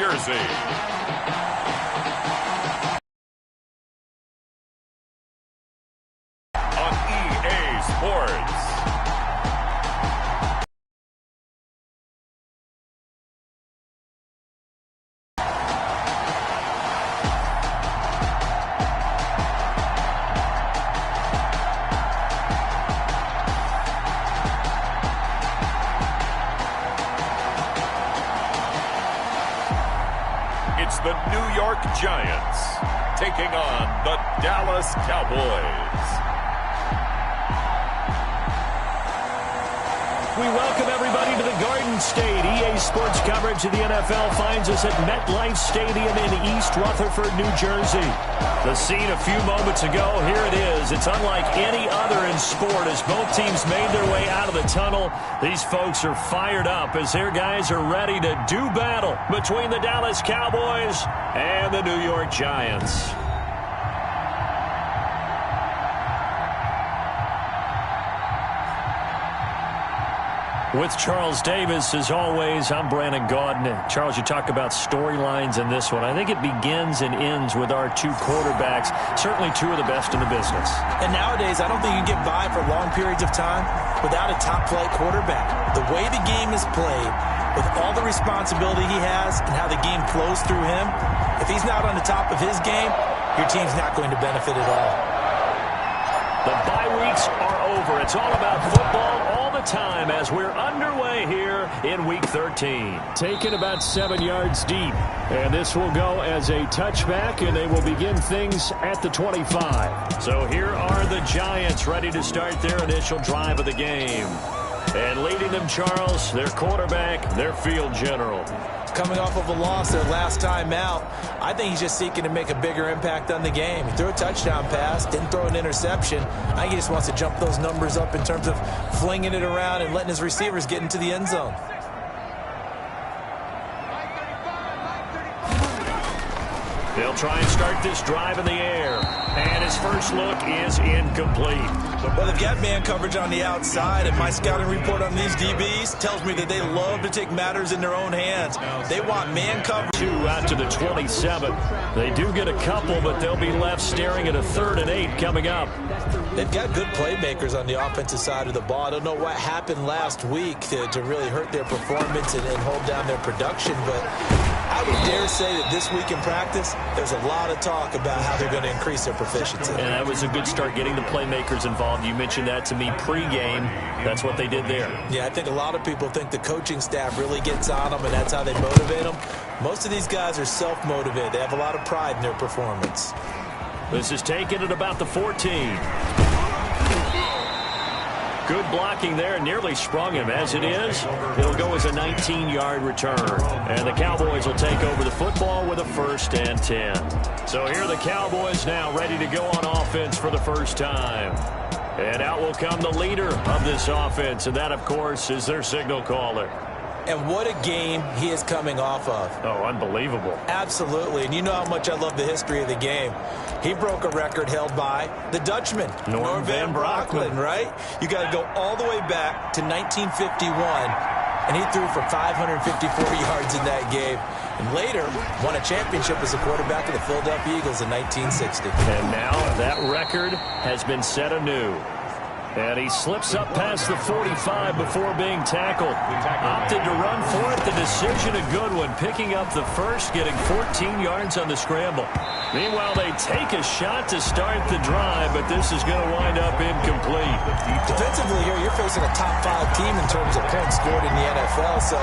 Jersey. On EA Sports. It's the New York Giants taking on the Dallas Cowboys. We welcome everybody to the Garden State. EA Sports coverage of the NFL finds us at MetLife Stadium in East Rutherford, New Jersey. The scene a few moments ago, here it is. It's unlike any other in sport as both teams made their way out of the tunnel. These folks are fired up as their guys are ready to do battle between the Dallas Cowboys and the New York Giants. With Charles Davis, as always, I'm Brandon Gaudin. Charles, you talk about storylines in this one. I think it begins and ends with our two quarterbacks, certainly two of the best in the business. And nowadays, I don't think you get by for long periods of time without a top-flight quarterback. The way the game is played, with all the responsibility he has and how the game flows through him, if he's not on the top of his game, your team's not going to benefit at all. The bye weeks are over. It's all about football all the time as we're underway here in Week 13. Taken about 7 yards deep. And this will go as a touchback, and they will begin things at the 25. So here are the Giants ready to start their initial drive of the game. And leading them, Charles, their quarterback, their field general. Coming off of a loss their last time out, I think he's just seeking to make a bigger impact on the game. He threw a touchdown pass, didn't throw an interception. I think he just wants to jump those numbers up in terms of flinging it around and letting his receivers get into the end zone. They'll try and start this drive in the air. And his first look is incomplete. Well, they've got man coverage on the outside, and my scouting report on these DBs tells me that they love to take matters in their own hands. They want man coverage. Two out to the 27. They do get a couple, but they'll be left staring at a 3rd and 8 coming up. They've got good playmakers on the offensive side of the ball. I don't know what happened last week to really hurt their performance and hold down their production, but I would dare say that this week in practice, there's a lot of talk about how they're going to increase their proficiency. And that was a good start getting the playmakers involved. You mentioned that to me pregame. That's what they did there. Yeah, I think a lot of people think the coaching staff really gets on them, and that's how they motivate them. Most of these guys are self-motivated. They have a lot of pride in their performance. This is taken at about the 14. Good blocking there, nearly sprung him. As it is, it'll go as a 19-yard return. And the Cowboys will take over the football with a 1st and 10. So here are the Cowboys now ready to go on offense for the first time. And out will come the leader of this offense, and that, of course, is their signal caller. And what a game he is coming off of. Oh, unbelievable. Absolutely. And you know how much I love the history of the game. He broke a record held by the Dutchman, Norm Van Brocklin, right? You got to go all the way back to 1951, and he threw for 554 yards in that game. And later, won a championship as a quarterback of the Philadelphia Eagles in 1960. And now that record has been set anew. And he slips up past the 45 before being tackled. Opted to run for it. The decision a good one. Picking up the first, getting 14 yards on the scramble. Meanwhile, they take a shot to start the drive, but this is going to wind up incomplete. Defensively here, you're facing a top-5 team in terms of points scored in the NFL. So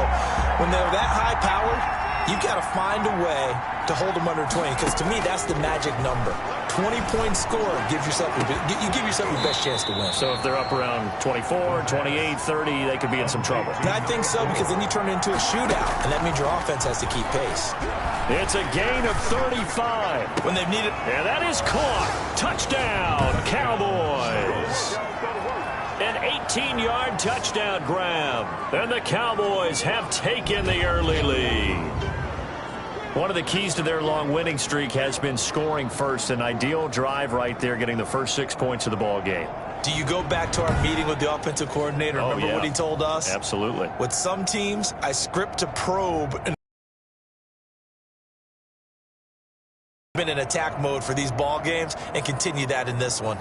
when they're that high-powered, you've got to find a way to hold them under 20, because to me, that's the magic number. 20-point score gives yourself you give yourself your best chance to win. So if they're up around 24, 28, 30, they could be in some trouble. And I think so, because then you turn it into a shootout, and that means your offense has to keep pace. It's a gain of 35. When they've needed. And that is caught. Touchdown, Cowboys. An 18-yard touchdown grab. And the Cowboys have taken the early lead. One of the keys to their long winning streak has been scoring first. An ideal drive right there, getting the first 6 points of the ball game. Do you go back to our meeting with the offensive coordinator? Remember what he told us? Absolutely. With some teams, I script to probe. been in attack mode for these ball games and continue that in this one.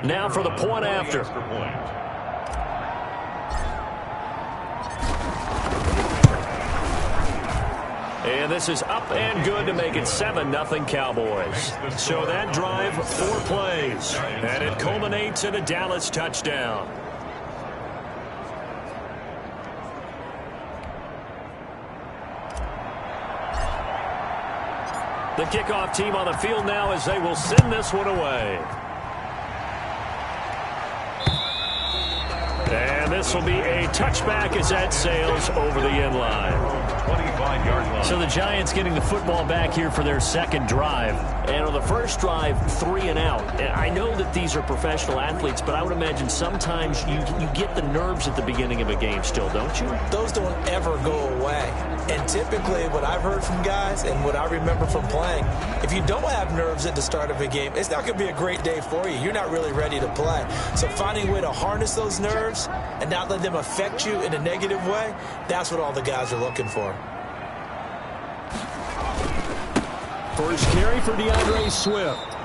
Now for the point after. And this is up and good to make it 7-0 Cowboys. So that drive, 4 plays. And it culminates in a Dallas touchdown. The kickoff team on the field now as they will send this one away. And this will be a touchback as that sails over the end line. 25-yard line. So the Giants getting the football back here for their second drive. And on the first drive, 3 and out. And I know that these are professional athletes, but I would imagine sometimes you get the nerves at the beginning of a game still, don't you? Those don't ever go away. And typically what I've heard from guys and what I remember from playing, if you don't have nerves at the start of a game, it's not going to be a great day for you. You're not really ready to play. So finding a way to harness those nerves and not let them affect you in a negative way, that's what all the guys are looking for. First carry for DeAndre Swift.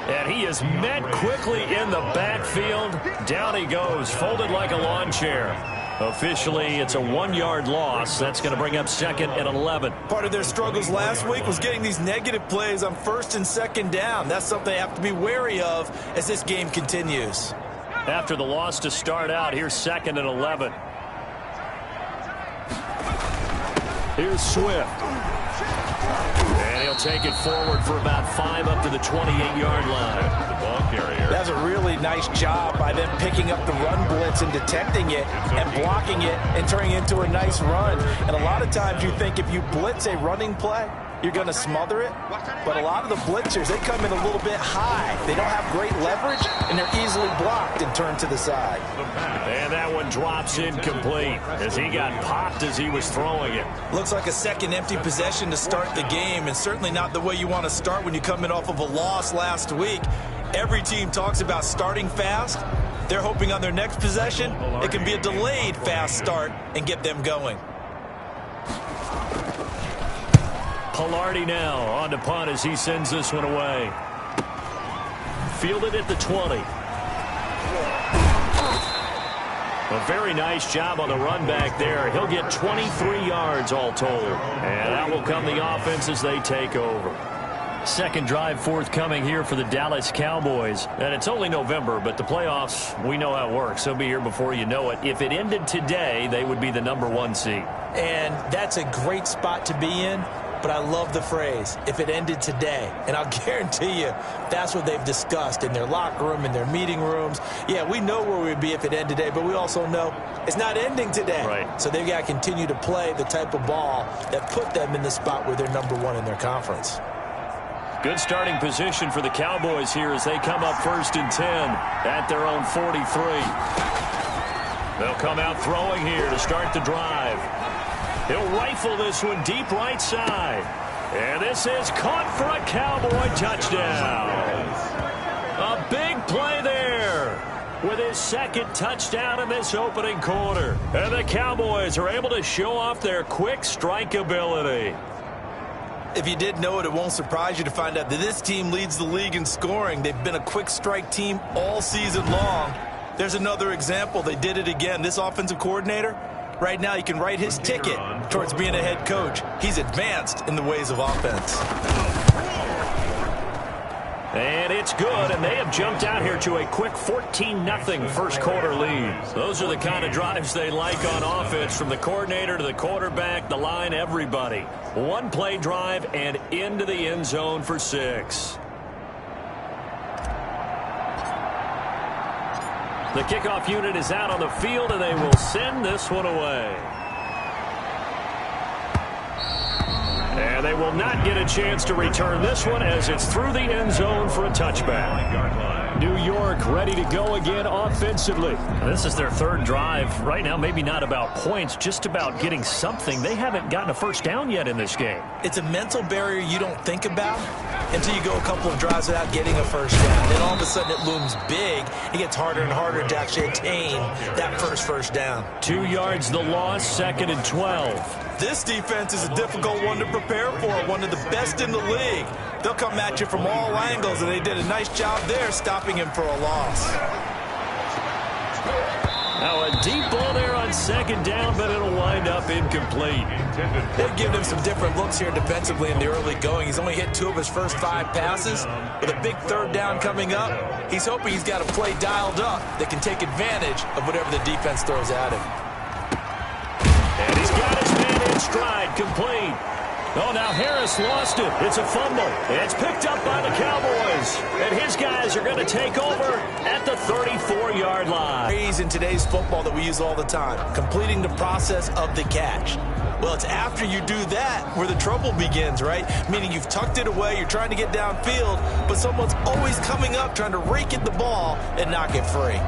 And he is met quickly in the backfield. Down he goes, folded like a lawn chair. Officially, it's a 1-yard loss. That's going to bring up 2nd and 11. Part of their struggles last week was getting these negative plays on 1st and 2nd down. That's something they have to be wary of as this game continues. After the loss to start out, here's 2nd and 11. Here's Swift. And he'll take it forward for about 5 up to the 28-yard line. The ball carrier. That's a really nice job by them picking up the run blitz and detecting it and blocking it and turning it into a nice run. And a lot of times you think if you blitz a running play, you're going to smother it. But a lot of the blitzers, they come in a little bit high. They don't have great leverage, and they're easily blocked and turned to the side. And that one drops incomplete as he got popped as he was throwing it. Looks like a second empty possession to start the game, and certainly not the way you want to start when you come in off of a loss last week. Every team talks about starting fast. They're hoping on their next possession, it can be a delayed fast start and get them going. Pilardi now on to punt as he sends this one away. Fielded at the 20. A very nice job on the run back there. He'll get 23 yards all told. And out will come the offense as they take over. Second drive forthcoming here for the Dallas Cowboys. And it's only November, but the playoffs, we know how it works. They'll be here before you know it. If it ended today, they would be the #1 seed. And that's a great spot to be in. But I love the phrase, if it ended today. And I'll guarantee you, that's what they've discussed in their locker room, in their meeting rooms. Yeah, we know where we'd be if it ended today, but we also know it's not ending today. Right. So they've got to continue to play the type of ball that put them in the spot where they're #1 in their conference. Good starting position for the Cowboys here as they come up 1st and 10 at their own 43. They'll come out throwing here to start the drive. He'll rifle this one deep right side. And this is caught for a Cowboy touchdown. A big play there with his 2nd touchdown in this opening quarter. And the Cowboys are able to show off their quick strike ability. If you didn't know it, it won't surprise you to find out that this team leads the league in scoring. They've been a quick strike team all season long. There's another example. They did it again. This offensive coordinator, right now, he can write his ticket towards being a head coach. He's advanced in the ways of offense. And it's good, and they have jumped out here to a quick 14-0 first quarter lead. Those are the kind of drives they like on offense, from the coordinator to the quarterback, the line, everybody. One play drive and into the end zone for 6. The kickoff unit is out on the field, and they will send this one away. And they will not get a chance to return this one as it's through the end zone for a touchback. New York ready to go again offensively. This is their third drive. Right now, maybe not about points, just about getting something. They haven't gotten a first down yet in this game. It's a mental barrier you don't think about until you go a couple of drives without getting a first down. Then all of a sudden it looms big. It gets harder and harder to actually attain that first down. 2 yards the loss, 2nd and 12. This defense is a difficult one to prepare for, one of the best in the league. They'll come at you from all angles, and they did a nice job there stopping him for a loss. Now a deep ball there on 2nd down, but it'll wind up incomplete. They've given him some different looks here defensively in the early going. He's only hit 2 of his first 5 passes. With a big 3rd down coming up, he's hoping he's got a play dialed up that can take advantage of whatever the defense throws at him. And he's got his man in stride, complete. Oh, now Harris lost it. It's a fumble. It's picked up by the Cowboys. And his guys are going to take over at the 34-yard line. Phrase in today's football that we use all the time, completing the process of the catch. Well, it's after you do that where the trouble begins, right? Meaning you've tucked it away, you're trying to get downfield, but someone's always coming up trying to rake at the ball and knock it free.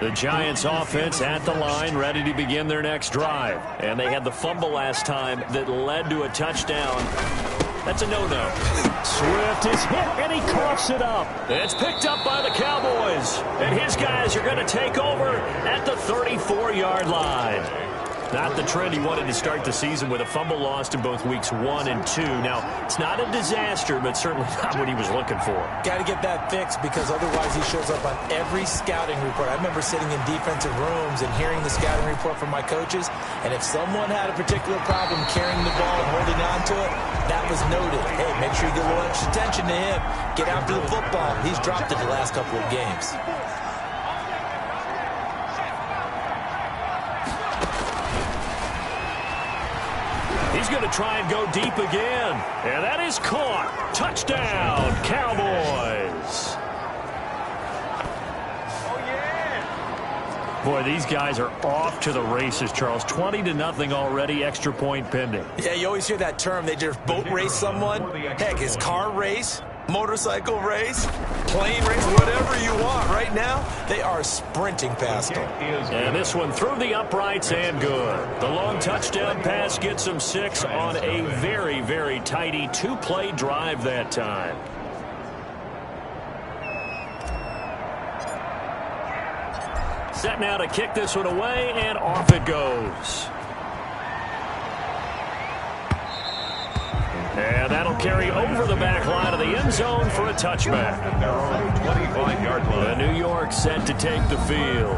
The Giants offense at the line, ready to begin their next drive. And they had the fumble last time that led to a touchdown. That's a no-no. Swift is hit, and he coughs it up. It's picked up by the Cowboys. And his guys are going to take over at the 34-yard line. Not the trend he wanted to start the season with a fumble lost in both weeks 1 and 2. Now, it's not a disaster, but certainly not what he was looking for. Got to get that fixed because otherwise he shows up on every scouting report. I remember sitting in defensive rooms and hearing the scouting report from my coaches, and if someone had a particular problem carrying the ball and holding on to it, that was noted. Hey, make sure you get a little extra attention to him. Get after the football. He's dropped it the last couple of games. He's going to try and go deep again. And that is caught. Touchdown, Cowboys. Oh, yeah. Boy, these guys are off to the races, Charles. 20-0 already, extra point pending. Yeah, you always hear that term. They just boat race someone. Heck, it's car race, motorcycle race, plane race, whatever you want. Right now, they are sprinting past them. And this one through the uprights and good. The long touchdown pass gets them 6 on a very, very tidy 2-play drive that time. Set now to kick this one away, and off it goes. And that'll carry over the back line of the end zone for a touchback. 25-yard line. New York set to take the field.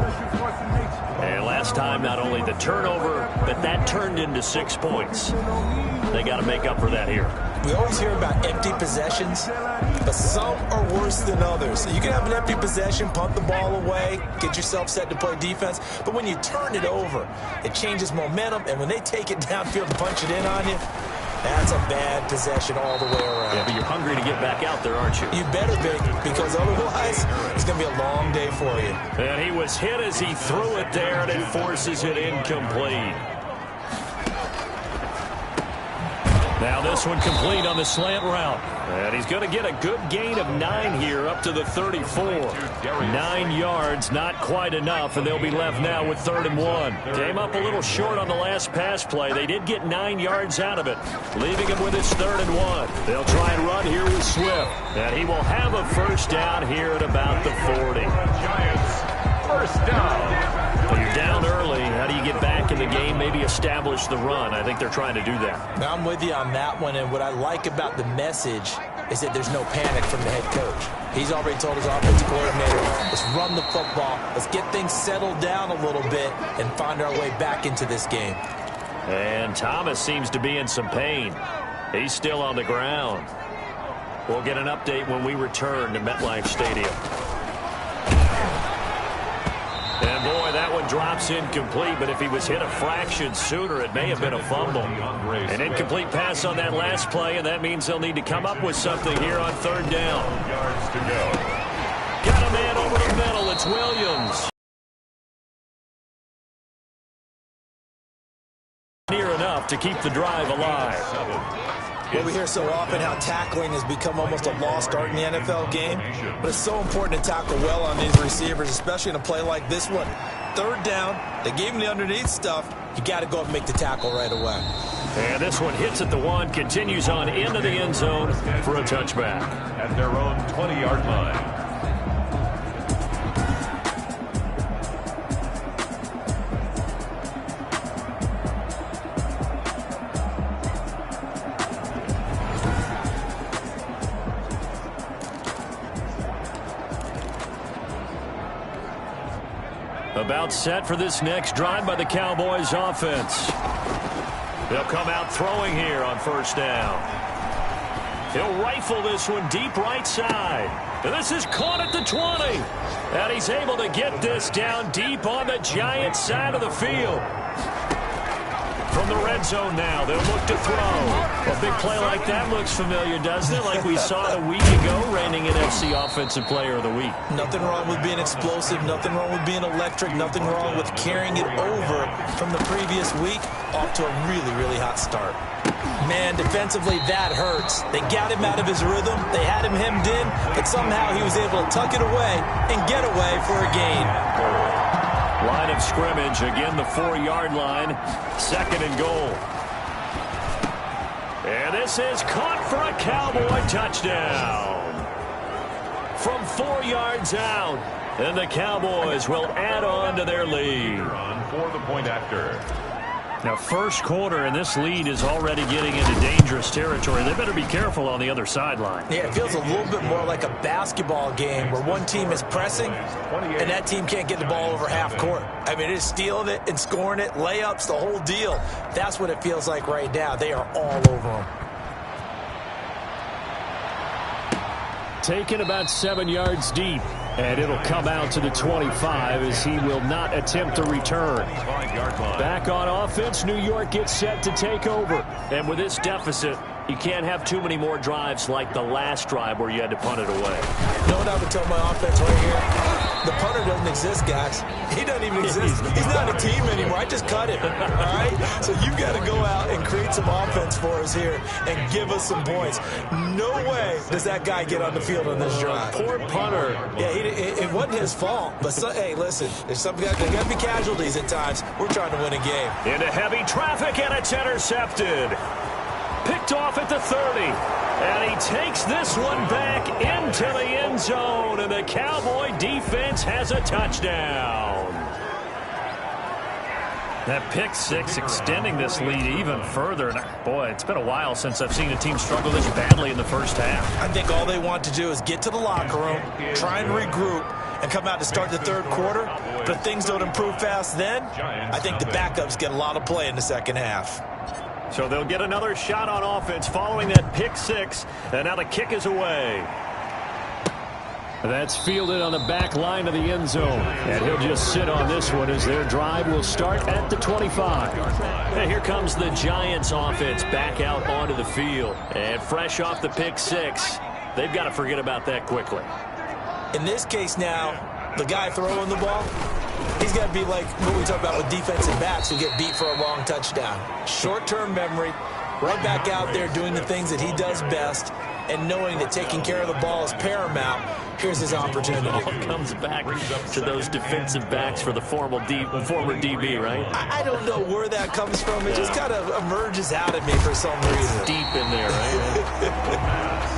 And last time, not only the turnover, but that turned into 6 points. They got to make up for that here. We always hear about empty possessions, but some are worse than others. So you can have an empty possession, punt the ball away, get yourself set to play defense, but when you turn it over, it changes momentum, and when they take it downfield and punch it in on you, that's a bad possession all the way around. Yeah, but you're hungry to get back out there, aren't you? You better be, because otherwise it's going to be a long day for you. And he was hit as he threw it there, and it forces it incomplete. Now this one complete on the slant route. And he's going to get a good gain of 9 here up to the 34. 9 yards, not quite enough, and they'll be left now with 3rd and 1. Came up a little short on the last pass play. They did get 9 yards out of it, leaving him with his 3rd and 1. They'll try and run here with Swift. And he will have a first down here at about the 40. Giants, first down. Well, you're down early. How do you get back in the game, maybe establish the run? I think they're trying to do that. Now, I'm with you on that one, and what I like about the message is that there's no panic from the head coach. He's already told his offensive coordinator, let's run the football, let's get things settled down a little bit and find our way back into this game. And Thomas seems to be in some pain. He's still on the ground. We'll get an update when we return to MetLife Stadium. And boy, that one drops incomplete, but if he was hit a fraction sooner, it may have been a fumble. An incomplete pass on that last play, and that means they'll need to come up with something here on 3rd down. Yards to go. Got a man over the middle. It's Williams. enough to keep the drive alive. Well, we hear so often how tackling has become almost a lost art in the NFL game, but it's so important to tackle well on these receivers, especially in a play like this one. Third down, they gave him the underneath stuff. You got to go and make the tackle right away. And this one hits at the 1, continues on into the end zone for a touchback. At their own 20-yard line. About set for this next drive by the Cowboys offense. They'll come out throwing here on first down. He'll rifle this one deep right side. And this is caught at the 20. And he's able to get this down deep on the Giants side of the field. From the red zone now, they'll look to throw. A big play like that looks familiar, doesn't it? Like we saw it a week ago, reigning NFC Offensive Player of the Week. Nothing wrong with being explosive. Nothing wrong with being electric. Nothing wrong with carrying it over from the previous week off to a really, really hot start. Man, defensively, that hurts. They got him out of his rhythm. They had him hemmed in, but somehow he was able to tuck it away and get away for a gain. Line of scrimmage, again the 4-yard line, 2nd and goal. And this is caught for a Cowboy touchdown. From 4 yards out, and the Cowboys will add on to their lead. For the point after. Now, first quarter, and this lead is already getting into dangerous territory. They better be careful on the other sideline. Yeah, it feels a little bit more like a basketball game where one team is pressing and that team can't get the ball over half court. I mean, it is stealing it and scoring it, layups, the whole deal. That's what it feels like right now. They are all over them. Taken about 7 yards deep. And it'll come out to the 25 as he will not attempt to return. Back on offense, New York gets set to take over. And with this deficit, you can't have too many more drives like the last drive where you had to punt it away. You know what I would tell my offense right here? The punter doesn't exist, guys. He doesn't even exist. He's not a team anymore. I just cut him, all right? So you've got to go out and create some offense for us here and give us some points. No way does that guy get on the field on this drive. Poor punter. Yeah, it wasn't his fault. But, hey, listen, there's there got to be casualties at times. We're trying to win a game. Into heavy traffic, and it's intercepted. Picked off at the 30. And he takes this one back into the end zone. And the Cowboy defense has a touchdown. That pick six extending this lead even further. And boy, it's been a while since I've seen a team struggle this badly in the first half. I think all they want to do is get to the locker room, try and regroup, and come out to start the third quarter. But if things don't improve fast then, I think the backups get a lot of play in the second half. So they'll get another shot on offense following that pick six. And now the kick is away. That's fielded on the back line of the end zone. And he'll just sit on this one as their drive will start at the 25. And here comes the Giants offense back out onto the field. And fresh off the pick six, they've got to forget about that quickly. In this case now, the guy throwing the ball, he's got to be like what we talk about with defensive backs who get beat for a long touchdown. Short-term memory, right back out there doing the things that he does best, and knowing that taking care of the ball is paramount. Here's his opportunity. It all comes back to those defensive backs for the former DB, right? I don't know where that comes from. It just kind of emerges out of me for some reason. Deep in there, right?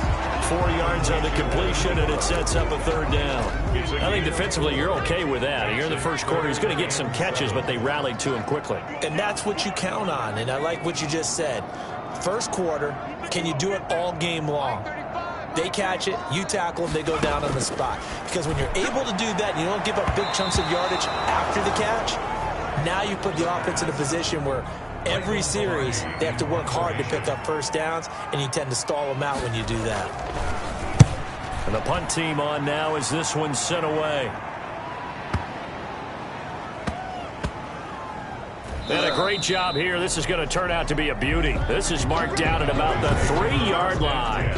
4 yards on the completion, and it sets up a third down. I think defensively you're okay with that. Here in the first quarter, he's going to get some catches, but they rallied to him quickly. And that's what you count on, and I like what you just said. First quarter, can you do it all game long? They catch it, you tackle them, they go down on the spot. Because when you're able to do that, and you don't give up big chunks of yardage after the catch, now you put the offense in a position where every series, they have to work hard to pick up first downs, and you tend to stall them out when you do that. And the punt team on now as this one's sent away. And a great job here. This is going to turn out to be a beauty. This is marked down at about the 3-yard line.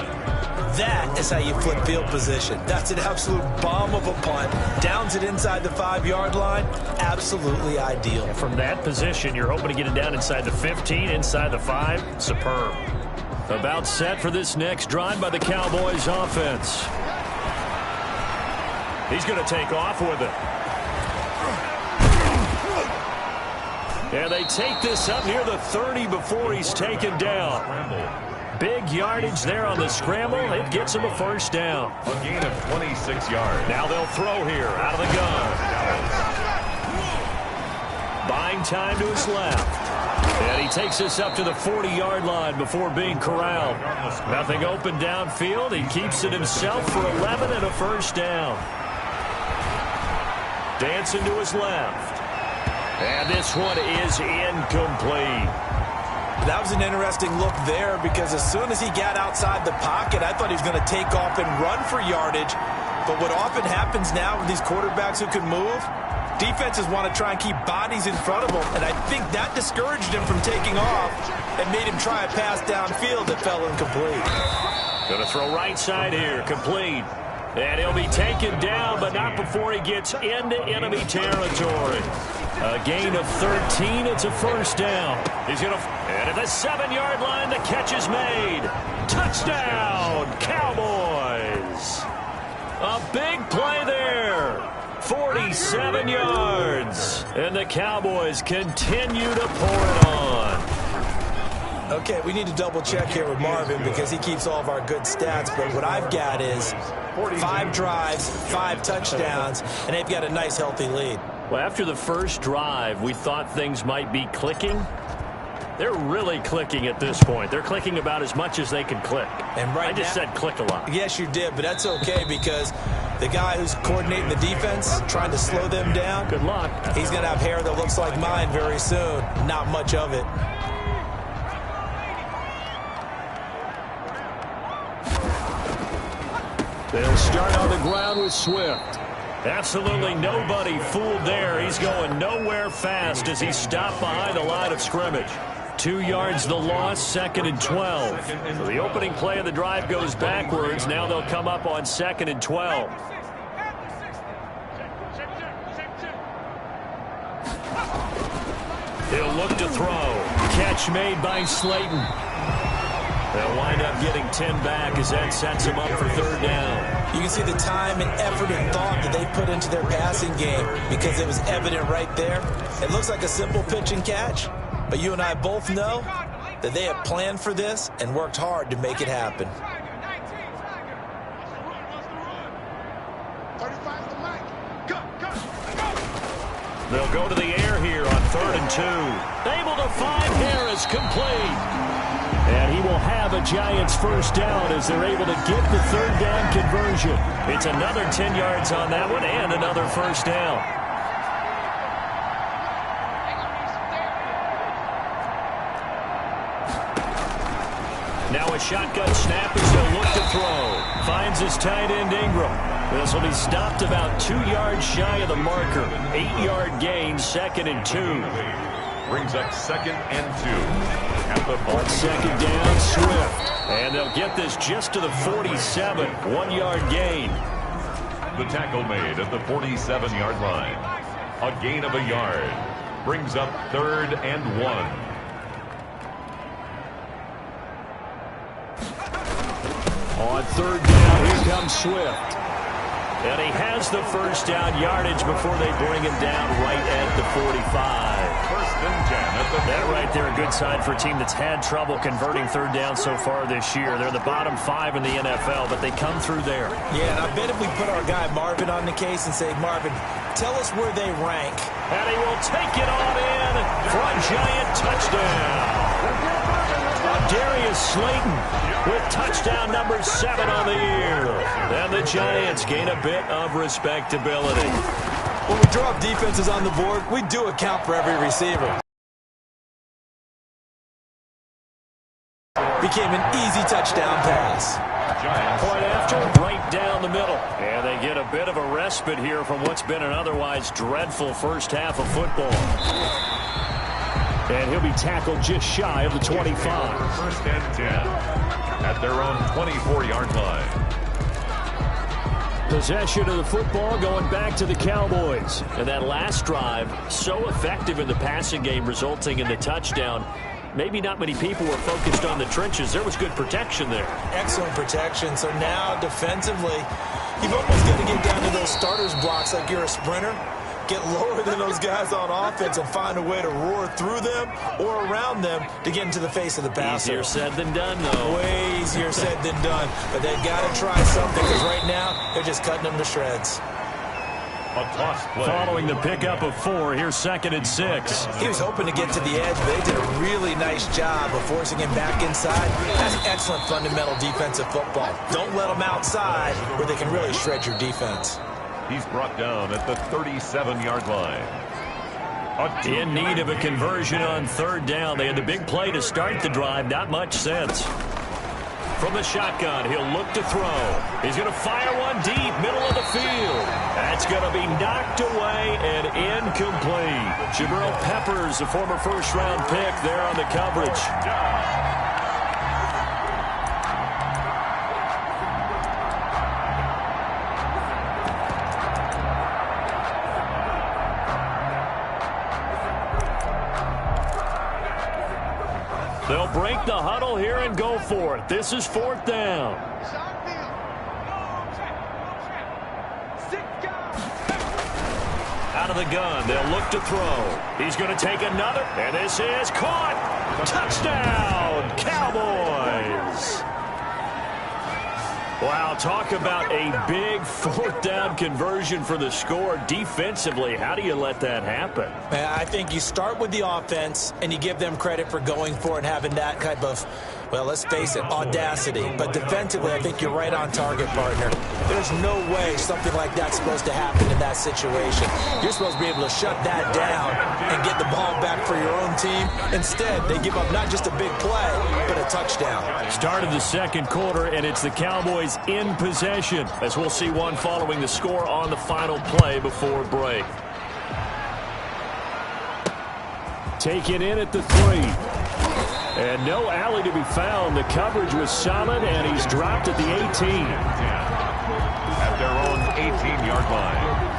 That is how you flip field position. That's an absolute bomb of a punt. Downs it inside the 5-yard line. Absolutely ideal. From that position, you're hoping to get it down inside the 15, inside the 5. Superb. About set for this next drive by the Cowboys offense. He's going to take off with it. And they take this up near the 30 before he's taken down. Big yardage there on the scramble. It gets him a first down. A gain of 26 yards. Now they'll throw here out of the gun. Buying time to his left. And he takes this up to the 40-yard line before being corralled. Nothing open downfield. He keeps it himself for 11 and a first down. Dancing to his left. And this one is incomplete. That was an interesting look there because as soon as he got outside the pocket, I thought he was going to take off and run for yardage. But what often happens now with these quarterbacks who can move, defenses want to try and keep bodies in front of them. And I think that discouraged him from taking off and made him try a pass downfield that fell incomplete. Going to throw right side here, complete. And he'll be taken down, but not before he gets into enemy territory. A gain of 13, it's a first down. He's going to, and at the 7-yard line, the catch is made. Touchdown, Cowboys. A big play there. 47 yards. And the Cowboys continue to pour it on. Okay, we need to double check here with Marvin because he keeps all of our good stats. But what I've got is 5 drives, 5 touchdowns, and they've got a nice, healthy lead. Well, after the first drive, we thought things might be clicking. They're really clicking at this point. They're clicking about as much as they can click. And right I just said click a lot. Yes, you did, but that's okay because the guy who's coordinating the defense, trying to slow them down, good luck. He's going to have hair that looks like mine very soon. Not much of it. They'll start on the ground with Swift. Absolutely nobody fooled there. He's going nowhere fast as he's stopped behind the line of scrimmage. 2 yards the loss, 2nd and 12. So the opening play of the drive goes backwards. Now they'll come up on 2nd and 12. He'll look to throw. Catch made by Slayton. They'll wind up getting 10 back as that sets him up for 3rd down. You can see the time and effort and thought that they put into their passing game because it was evident right there. It looks like a simple pitch and catch, but you and I both know that they have planned for this and worked hard to make it happen. They'll go to the air here on 3rd and 2. Able to find Harris, complete. And he will have a Giants first down as they're able to get the 3rd down conversion. It's another 10 yards on that one and another first down. Now a shotgun snap as he'll look to throw. Finds his tight end Ingram. This will be stopped about 2 yards shy of the marker. 8-yard gain, 2nd and 2. Brings up 2nd and 2. At the on 2nd down, Swift. And they'll get this just to the 47. 1-yard gain. The tackle made at the 47-yard line. A gain of a yard. Brings up 3rd and 1. On 3rd down, here comes Swift. And he has the first down yardage before they bring him down right at the 45. First and 10 at the that right there, a good sign for a team that's had trouble converting 3rd down so far this year. They're the bottom 5 in the NFL, but they come through there. Yeah, and I bet if we put our guy Marvin on the case and say, Marvin, tell us where they rank. And he will take it on in for a Giant touchdown. Darius Slayton with touchdown number 7 on the year. And the Giants gain a bit of respectability. When we drop defenses on the board, we do account for every receiver. Became an easy touchdown pass. Point after, right down the middle. And they get a bit of a respite here from what's been an otherwise dreadful first half of football. And he'll be tackled just shy of the 25. First and 10 at their own 24-yard line. Possession of the football going back to the Cowboys. And that last drive, so effective in the passing game, resulting in the touchdown. Maybe not many people were focused on the trenches. There was good protection there. Excellent protection. So now defensively, you've almost got to get down to those starters blocks like you're a sprinter. Get lower than those guys on offense and find a way to roar through them or around them to get into the face of the passer. Easier said than done, though. Way easier said than done. But they've got to try something because right now they're just cutting them to shreds. A toss play. Following the pickup of 4, here's 2nd and 6. He was hoping to get to the edge, but they did a really nice job of forcing him back inside. That's excellent fundamental defensive football. Don't let them outside where they can really shred your defense. He's brought down at the 37-yard line. In need of a conversion on 3rd down. They had the big play to start the drive. Not much sense. From the shotgun, he'll look to throw. He's going to fire one deep, middle of the field. That's going to be knocked away and incomplete. Jabril Peppers, a former first-round pick, there on the coverage. They'll break the huddle here and go for it. This is 4th down. Out of the gun, they'll look to throw. He's going to take another, and this is caught. Touchdown, Cowboys. Wow, talk about a big 4th down conversion for the score. Defensively, how do you let that happen? I think you start with the offense, and you give them credit for going for it and having that type of, well, let's face it, audacity. But defensively, I think you're right on target, partner. There's no way something like that's supposed to happen in that situation. You're supposed to be able to shut that down and get the ball back for your own team. Instead, they give up not just a big play, but a touchdown. Start of the 2nd quarter, and it's the Cowboys in possession, as we'll see one following the score on the final play before break. Taken in at the 3. And no alley to be found. The coverage was solid, and he's dropped at the 18. At their own 18-yard line.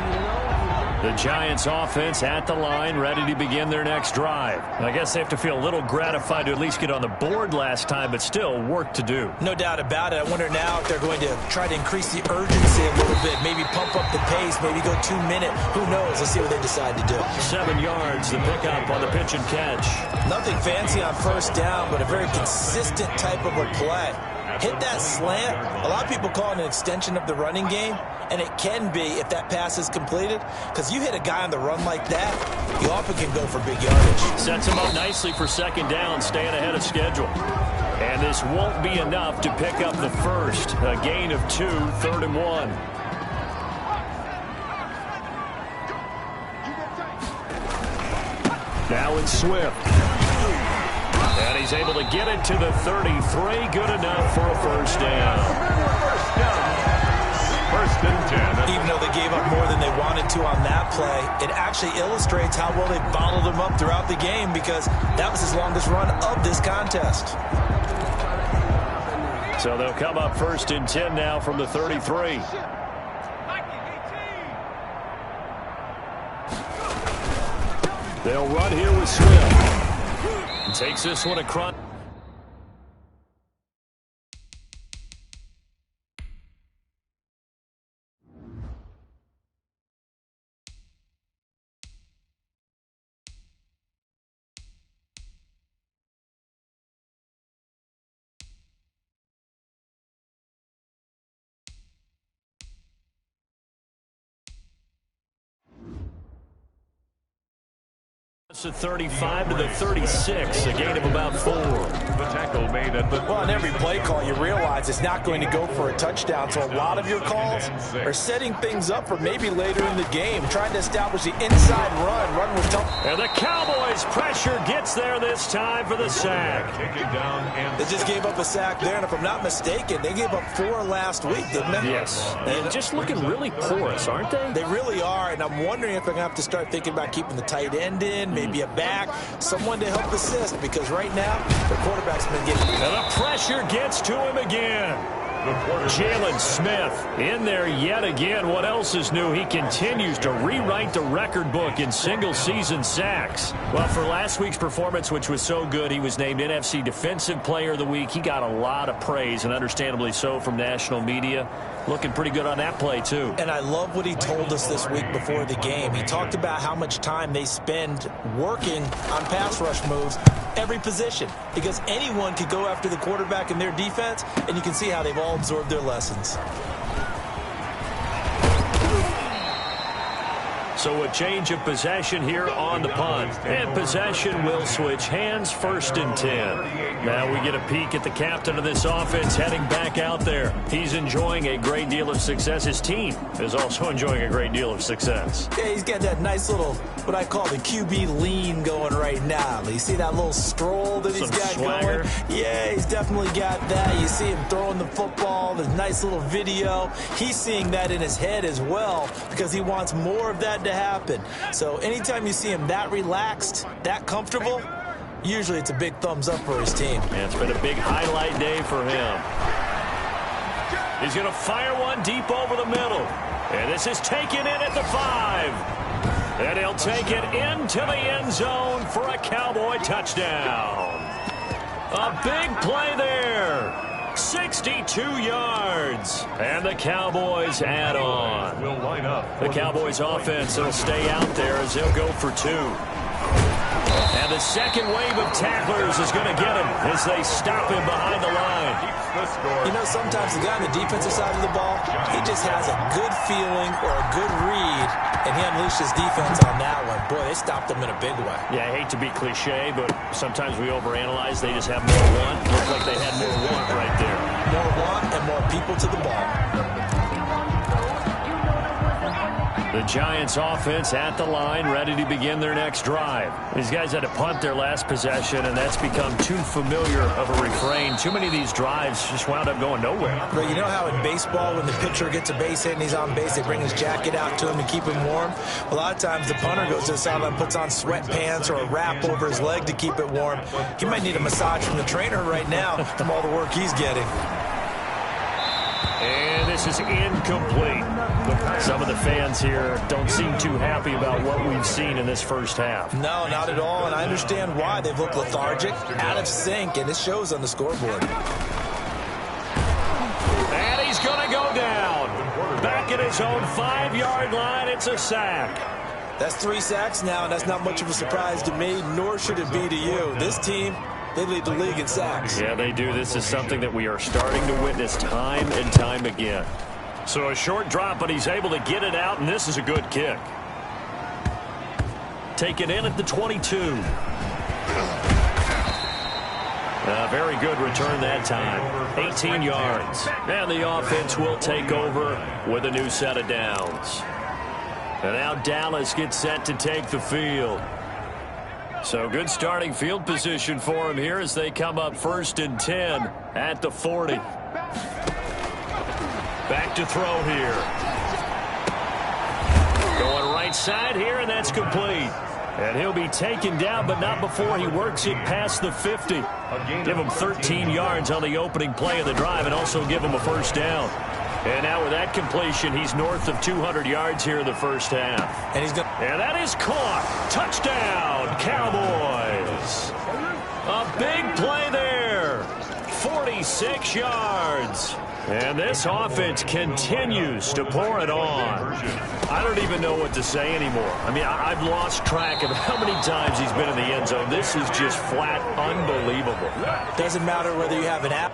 The Giants offense at the line, ready to begin their next drive. I guess they have to feel a little gratified to at least get on the board last time, but still work to do. No doubt about it. I wonder now if they're going to try to increase the urgency a little bit, maybe pump up the pace, maybe go 2-minute. Who knows? Let's see what they decide to do. 7 yards, the pickup on the pitch and catch. Nothing fancy on 1st down, but a very consistent type of a play. Hit that slant. A lot of people call it an extension of the running game, and it can be if that pass is completed, because you hit a guy on the run like that, you often can go for big yardage. Sets him up nicely for 2nd down, staying ahead of schedule. And this won't be enough to pick up the first. A gain of 2, 3rd and 1. Now it's Swift. And he's able to get it to the 33. Good enough for a 1st down. 1st and 10. Even though they gave up more than they wanted to on that play, it actually illustrates how well they bottled them up throughout the game, because that was his longest run of this contest. So they'll come up 1st and 10 now from the 33. They'll run here with Swift. Takes this one across. It's a 35 to the 36, a gain of about 4. The tackle made at the... Well, on every play call, you realize it's not going to go for a touchdown, so a lot of your calls are setting things up for maybe later in the game, trying to establish the inside run with tough. And the Cowboys' pressure gets there this time for the sack. They just gave up a sack there, and if I'm not mistaken, they gave up 4 last week, didn't they? Yes. And just looking really porous, aren't they? They really are, and I'm wondering if they're going to have to start thinking about keeping the tight end in, maybe maybe a back, someone to help assist, because right now the quarterback's been getting... And the pressure gets to him again. Jalen Smith in there yet again. What else is new? He continues to rewrite the record book in single-season sacks. Well, for last week's performance, which was so good, he was named NFC Defensive Player of the Week. He got a lot of praise, and understandably so, from national media. Looking pretty good on that play, too. And I love what he told us this week before the game. He talked about how much time they spend working on pass rush moves, every position, because anyone could go after the quarterback in their defense, and you can see how they've all absorbed their lessons. So a change of possession here on the punt. And possession will switch hands, 1st and 10. Now we get a peek at the captain of this offense heading back out there. He's enjoying a great deal of success. His team is also enjoying a great deal of success. Yeah, he's got that nice little, what I call the QB lean going right now. You see that little stroll that he's got swagger going? Yeah, he's definitely got that. You see him throwing the football, the nice little video. He's seeing that in his head as well, because he wants more of that to happen. So anytime you see him that relaxed, that comfortable, usually it's a big thumbs up for his team. Yeah, it's been a big highlight day for him. He's going to fire one deep over the middle. And this is taken in at the 5. And he'll take it into the end zone for a Cowboy touchdown. A big play there. 62 yards. And the Cowboys add on. The Cowboys offense will stay out there as they'll go for 2. And the second wave of tacklers is going to get him as they stop him behind the line. You know, sometimes the guy on the defensive side of the ball, he just has a good feeling or a good read, and he unleashed his defense on that one. Boy, they stopped him in a big way. Yeah, I hate to be cliche, but sometimes we overanalyze. They just have more want. Looked like they had more want right there. More want and more people to the ball. The Giants offense at the line, ready to begin their next drive. These guys had to punt their last possession, and that's become too familiar of a refrain. Too many of these drives just wound up going nowhere. But you know how in baseball, when the pitcher gets a base hit and he's on base, they bring his jacket out to him to keep him warm? A lot of times the punter goes to the sideline, puts on sweatpants or a wrap over his leg to keep it warm. He might need a massage from the trainer right now from all the work he's getting. And this is incomplete. Some of the fans here don't seem too happy about what we've seen in this first half. No, not at all, and I understand why. They've looked lethargic, out of sync, and it shows on the scoreboard. And he's going to go down. Back at his own 5-yard line, it's a sack. That's 3 sacks now, and that's not much of a surprise to me, nor should it be to you. This team, they lead the league in sacks. Yeah, they do. This is something that we are starting to witness time and time again. So a short drop, but he's able to get it out, and this is a good kick. Taken in at the 22. Very good return that time. 18 yards. And the offense will take over with a new set of downs. And now Dallas gets set to take the field. So good starting field position for him here as they come up 1st and 10 at the 40. Back to throw here. Going right side here, and that's complete. And he'll be taken down, but not before he works it past the 50. Give him 13 yards on the opening play of the drive and also give him a first down. And now with that completion, he's north of 200 yards here in the first half. And that is caught. Touchdown, Cowboys. A big play there. 46 yards. And this offense continues to pour it on. I don't even know what to say anymore. I mean, I've lost track of how many times he's been in the end zone. This is just flat unbelievable. Doesn't matter whether you have an app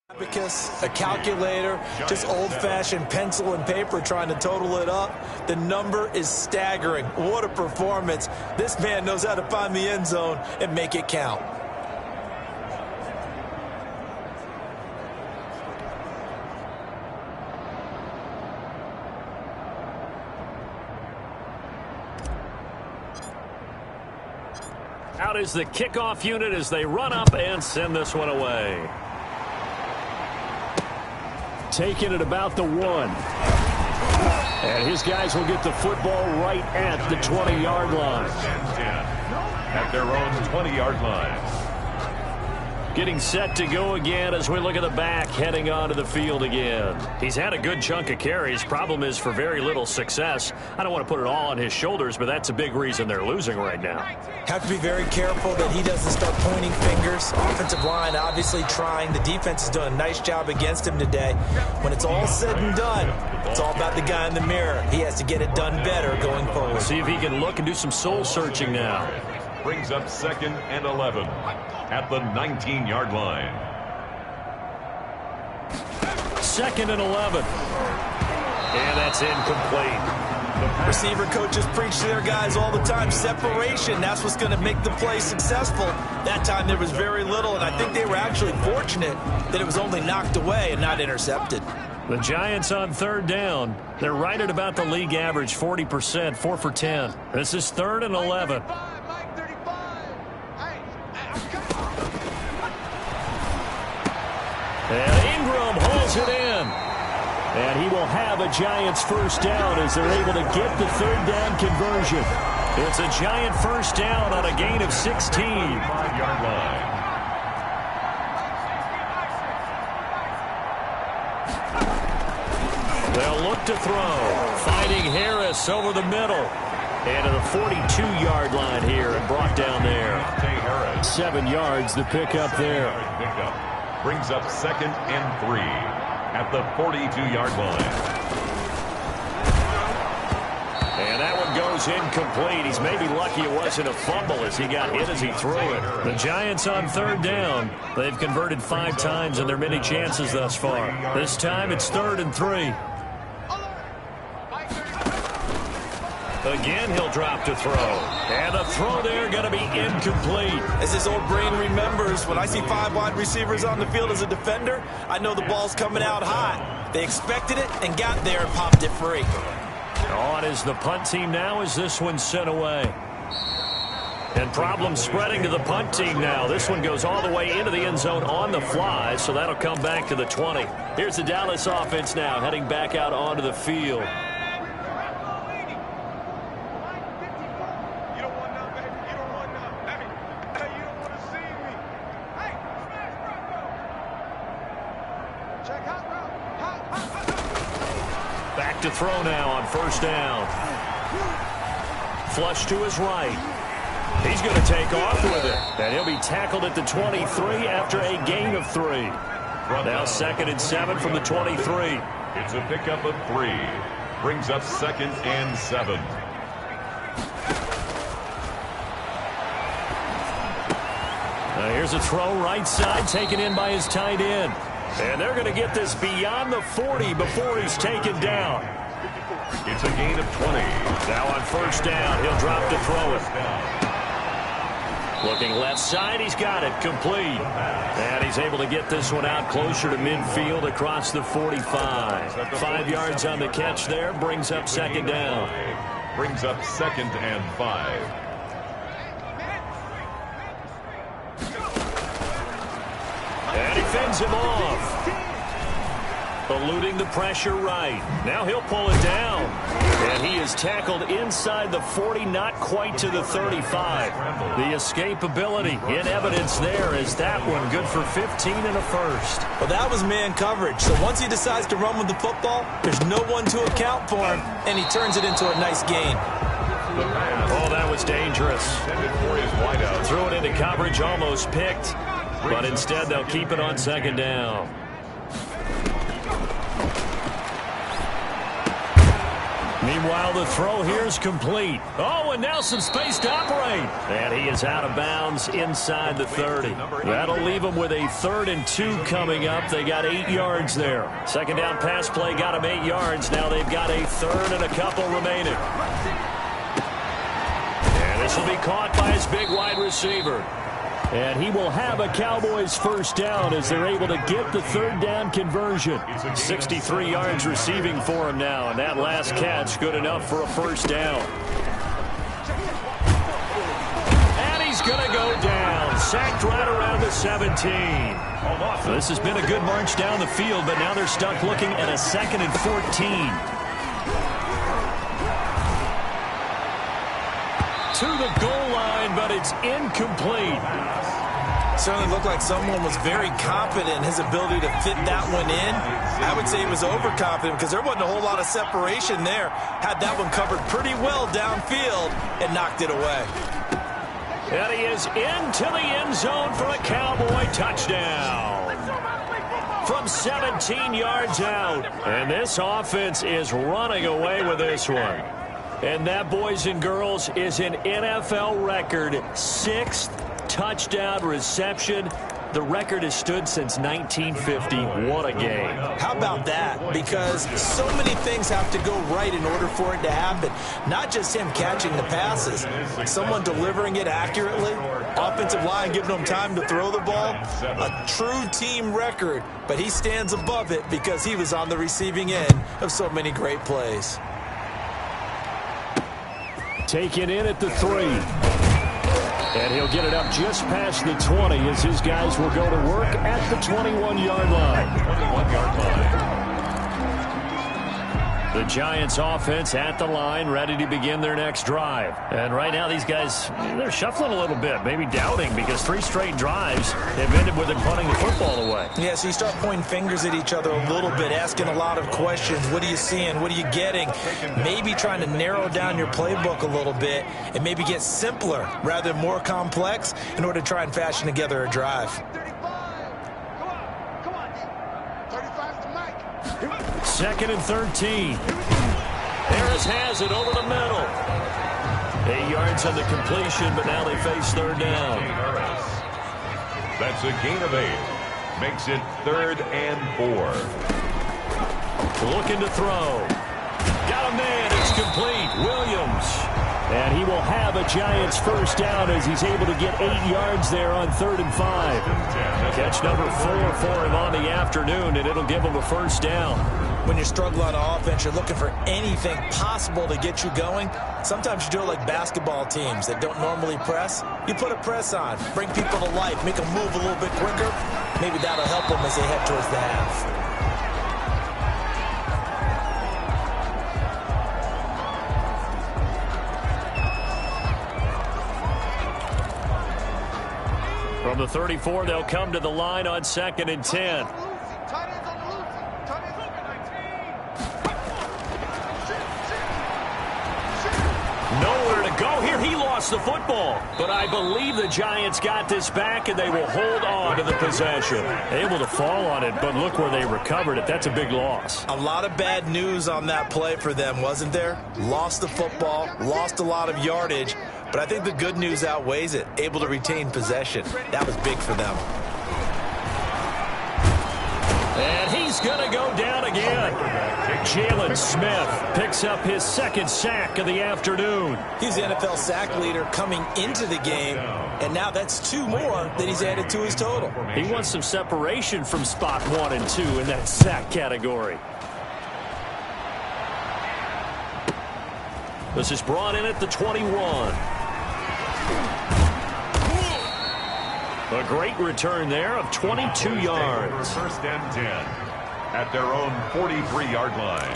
A calculator, just old-fashioned pencil and paper trying to total it up. The number is staggering. What a performance. This man knows how to find the end zone and make it count. Out is the kickoff unit as they run up and send this one away. Taking it about the 1. And his guys will get the football right at the 20-yard line. At their own 20-yard line. Getting set to go again as we look at the back heading onto the field again. He's had a good chunk of carries. Problem is for very little success. I don't want to put it all on his shoulders, but that's a big reason they're losing right now. Have to be very careful that he doesn't start pointing fingers. Offensive line obviously trying. The defense is doing a nice job against him today. When it's all said and done, it's all about the guy in the mirror. He has to get it done better going forward. See if he can look and do some soul searching now. Brings up 2nd and 11 at the 19-yard line. 2nd and 11. And that's incomplete. Receiver coaches preach to their guys all the time. Separation, that's what's going to make the play successful. That time there was very little, and I think they were actually fortunate that it was only knocked away and not intercepted. The Giants on 3rd down. They're right at about the league average, 40%, 4 for 10. This is 3rd and 11. And Ingram hauls it in. And he will have a Giants first down as they're able to get the 3rd down conversion. It's a Giant first down on a gain of 16. 5-yard line. They'll look to throw. Finding Harris over the middle. And to the 42-yard line here and brought down there. 7 yards the pickup there. Brings up 2nd and 3 at the 42-yard line. And that one goes incomplete. He's maybe lucky it wasn't a fumble as he got hit as he threw it. The Giants on 3rd down. They've converted 5 times in their many chances thus far. This time it's 3rd and 3. Again, he'll drop to throw. And the throw there going to be incomplete. As his old brain remembers, when I see 5 wide receivers on the field as a defender, I know the ball's coming out hot. They expected it and got there and popped it free. On is the punt team now as this one's sent away. And problems spreading to the punt team now. This one goes all the way into the end zone on the fly, so that'll come back to the 20. Here's the Dallas offense now heading back out onto the field. Back to throw now on 1st down. Flush to his right. He's going to take off with it. And he'll be tackled at the 23 after a gain of 3. Now 2nd and 7 from the 23. It's a pickup of 3. Brings up 2nd and 7. Now here's a throw right side taken in by his tight end. And they're going to get this beyond the 40 before he's taken down. It's a gain of 20. Now on 1st down, he'll drop to throw it. Looking left side, he's got it complete. And he's able to get this one out closer to midfield across the 45. 5 yards on the catch there, brings up 2nd down. Brings up 2nd and 5. And he fends him off. Eluding the pressure right. Now he'll pull it down. And he is tackled inside the 40, not quite to the 35. The escapability in evidence there is that one good for 15 and a first. Well, that was man coverage. So once he decides to run with the football, there's no one to account for him, and he turns it into a nice gain. Oh, that was dangerous. Threw it into coverage, almost picked. But instead, they'll keep it on 2nd down. Meanwhile, the throw here is complete. Oh, and now some space to operate. And he is out of bounds inside the 30. That'll leave him with a 3rd and 2 coming up. They got 8 yards there. Second down pass play got him 8 yards. Now they've got a 3rd and a couple remaining. And this will be caught by his big wide receiver. And he will have a Cowboys first down as they're able to get the 3rd down conversion. 63 yards receiving for him now, and that last catch good enough for a first down. And he's going to go down, sacked right around the 17. This has been a good march down the field, but now they're stuck looking at a 2nd and 14. To the goal line, but it's incomplete. Certainly looked like someone was very confident in his ability to fit that one in. I would say he was overconfident because there wasn't a whole lot of separation there. Had that one covered pretty well downfield and knocked it away. And he is into the end zone for a Cowboy touchdown. From 17 yards out. And this offense is running away with this one. And that, boys and girls, is an NFL record 6th touchdown reception. The record has stood since 1950. What a game. How about that? Because so many things have to go right in order for it to happen. Not just him catching the passes. Someone delivering it accurately. Offensive line giving them time to throw the ball. A true team record. But he stands above it because he was on the receiving end of so many great plays. Taken in at the 3. And he'll get it up just past the 20 as his guys will go to work at the 21-yard line. 21-yard line. The Giants offense at the line, ready to begin their next drive. And right now these guys, they're shuffling a little bit, maybe doubting, because 3 straight drives have ended with them punting the football away. Yeah, so you start pointing fingers at each other a little bit, asking a lot of questions. What are you seeing? What are you getting? Maybe trying to narrow down your playbook a little bit and maybe get simpler rather than more complex in order to try and fashion together a drive. 2nd and 13. Harris has it over the middle. 8 yards on the completion, but now they face 3rd down. That's a gain of 8. Makes it 3rd and 4. Looking to throw. Got a man. It's complete. Williams. And he will have a Giants first down as he's able to get 8 yards there on 3rd and 5. Catch number 4 for him on the afternoon, and it'll give him a first down. When you're struggling on offense, you're looking for anything possible to get you going. Sometimes you do it like basketball teams that don't normally press. You put a press on, bring people to life, make them move a little bit quicker. Maybe that'll help them as they head towards the half. From the 34, they'll come to the line on 2nd and 10. Nowhere to go here. He lost the football. But I believe the Giants got this back, and they will hold on to the possession. Able to fall on it, but look where they recovered it. That's a big loss. A lot of bad news on that play for them, wasn't there? Lost the football, lost a lot of yardage. But I think the good news outweighs it. Able to retain possession. That was big for them. And he's going to go down again. Jalen Smith picks up his 2nd sack of the afternoon. He's the NFL sack leader coming into the game, and now that's 2 more that he's added to his total. He wants some separation from spot 1 and 2 in that sack category. This is brought in at the 21. A great return there of 22 yards. 1st and 10 at their own 43-yard line.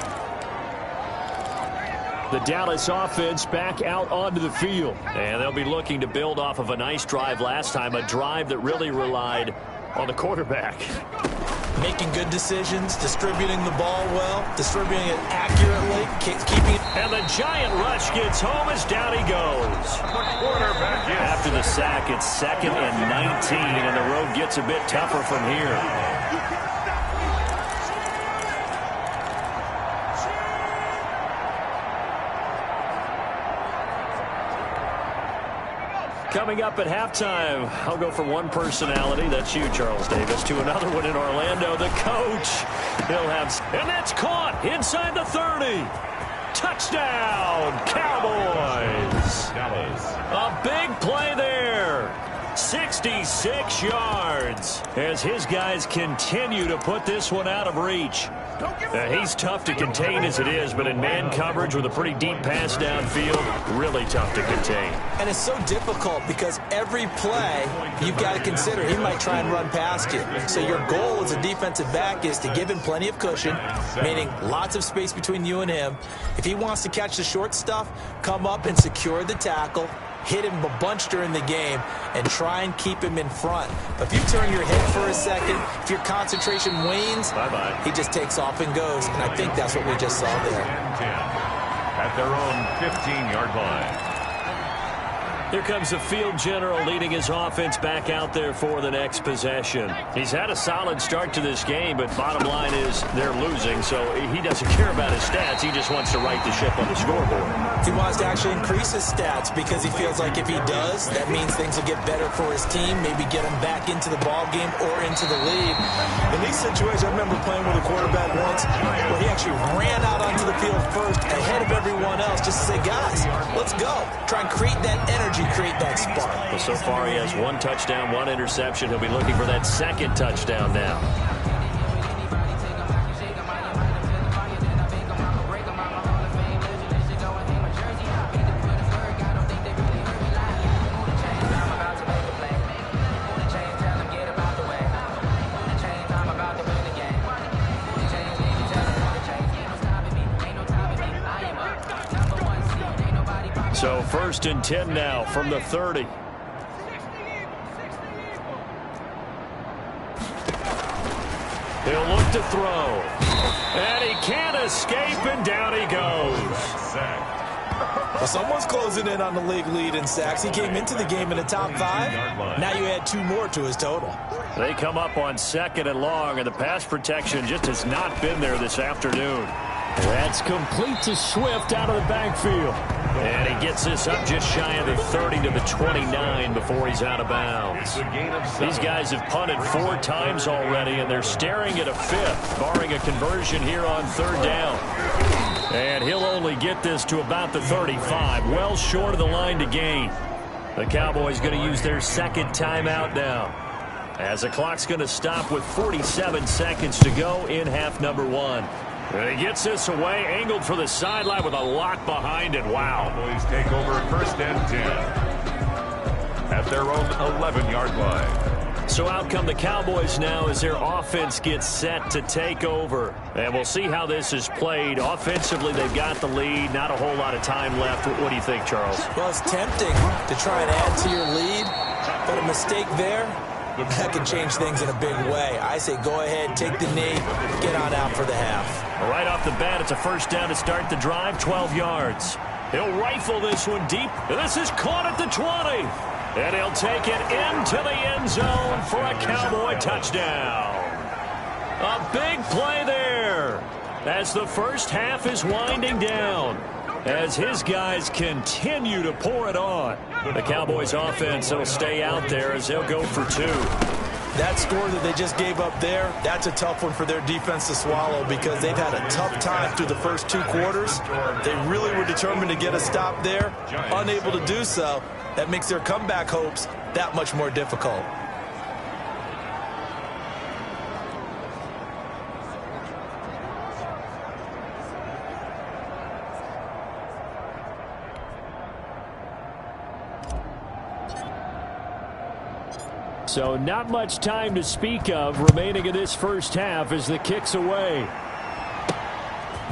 The Dallas offense back out onto the field. And they'll be looking to build off of a nice drive last time, a drive that really relied on the quarterback. Making good decisions, distributing the ball well, distributing it accurately, keeping it. And the giant rush gets home as down he goes. After the sack, it's 2nd and 19, and the road gets a bit tougher from here. Coming up at halftime, I'll go from one personality, that's you, Charles Davis, to another one in Orlando, the coach. He'll have, and that's caught inside the 30. Touchdown, Cowboys. A big play there. 66 yards as his guys continue to put this one out of reach. He's tough to contain as it is, but in man coverage with a pretty deep pass downfield, really tough to contain. And it's so difficult because every play you've got to consider he might try and run past you. So your goal as a defensive back is to give him plenty of cushion, meaning lots of space between you and him. If he wants to catch the short stuff, come up and secure the tackle, hit him a bunch during the game, and try and keep him in front. But if you turn your head for a second, if your concentration wanes, bye-bye, he just takes off and goes. And I think that's what we just saw there. 10 at their own 15-yard line. Here comes the field general leading his offense back out there for the next possession. He's had a solid start to this game, but bottom line is they're losing, so he doesn't care about his stats. He just wants to right the ship on the scoreboard. He wants to actually increase his stats because he feels like if he does, that means things will get better for his team, maybe get him back into the ball game or into the lead. In these situations, I remember playing with a quarterback once where he actually ran out onto the field first ahead of everyone else just to say, guys, let's go. Try and create that energy, create that spark. Well, so far he has one touchdown, one interception. He'll be looking for that second touchdown now. So 1st and 10 now from the 30. He'll look to throw. And he can't escape, and down he goes. Well, someone's closing in on the league lead in sacks. He came into the game in the top 5. Now you add 2 more to his total. They come up on 2nd and long, and the pass protection just has not been there this afternoon. That's complete to Swift out of the backfield. And he gets this up just shy of the 30 to the 29 before he's out of bounds. These guys have punted 4 times already, and they're staring at a 5th, barring a conversion here on 3rd down. And he'll only get this to about the 35, well short of the line to gain. The Cowboys going to use their 2nd timeout now, as the clock's going to stop with 47 seconds to go in half number 1. And he gets this away, angled for the sideline with a lot behind it. Wow. Cowboys take over 1st and 10 at their own 11-yard line. So out come the Cowboys now as their offense gets set to take over. And we'll see how this is played. Offensively, they've got the lead. Not a whole lot of time left. What do you think, Charles? Well, it's tempting to try and add to your lead, but a mistake there, that can change things in a big way. I say go ahead, take the knee, get on out for the half. Right off the bat, it's a 1st down to start the drive, 12 yards. He'll rifle this one deep, and this is caught at the 20. And he'll take it into the end zone for a Cowboy touchdown. A big play there as the first half is winding down, as his guys continue to pour it on. The Cowboys offense will stay out there as they'll go for 2. That score that they just gave up there, that's a tough one for their defense to swallow because they've had a tough time through the first 2 quarters. They really were determined to get a stop there, unable to do so. That makes their comeback hopes that much more difficult. So not much time to speak of remaining in this first half as the kick's away.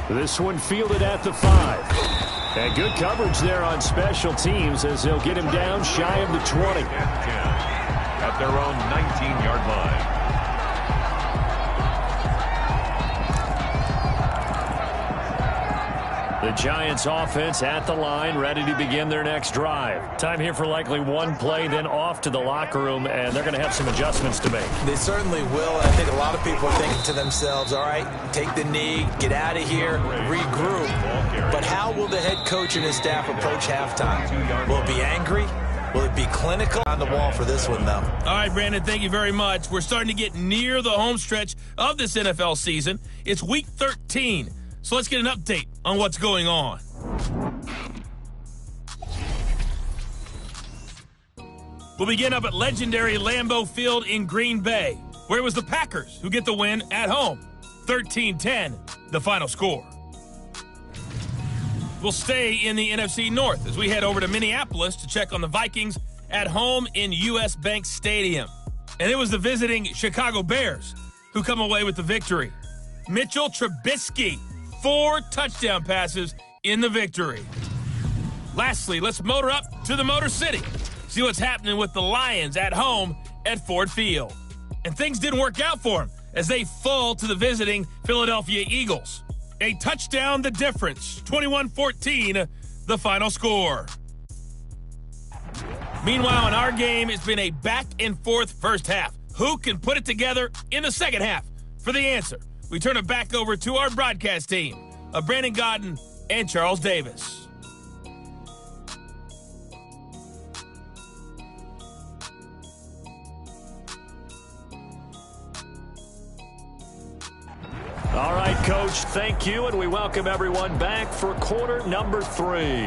This one fielded at the 5. And good coverage there on special teams as they'll get him down shy of the 20. At their own 19-yard line. The Giants offense at the line, ready to begin their next drive. Time here for likely one play, then off to the locker room, and they're going to have some adjustments to make. They certainly will. I think a lot of people are thinking to themselves, all right, take the knee, get out of here, regroup. But how will the head coach and his staff approach halftime? Will it be angry? Will it be clinical? On the wall for this one, though. All right, Brandon, thank you very much. We're starting to get near the home stretch of this NFL season. It's Week 13, so let's get an update on what's going on. We'll begin up at legendary Lambeau Field in Green Bay, where it was the Packers who get the win at home. 13-10, the final score. We'll stay in the NFC North as we head over to Minneapolis to check on the Vikings at home in U.S. Bank Stadium. And it was the visiting Chicago Bears who come away with the victory. Mitchell Trubisky, 4 touchdown passes in the victory. Lastly, let's motor up to the Motor City. See what's happening with the Lions at home at Ford Field. And things didn't work out for them as they fall to the visiting Philadelphia Eagles. A touchdown the difference, 21-14, the final score. Meanwhile, in our game, it's been a back-and-forth first half. Who can put it together in the second half? For the answer, we turn it back over to our broadcast team of Brandon Godden and Charles Davis. All right, Coach, thank you, and we welcome everyone back for quarter number 3.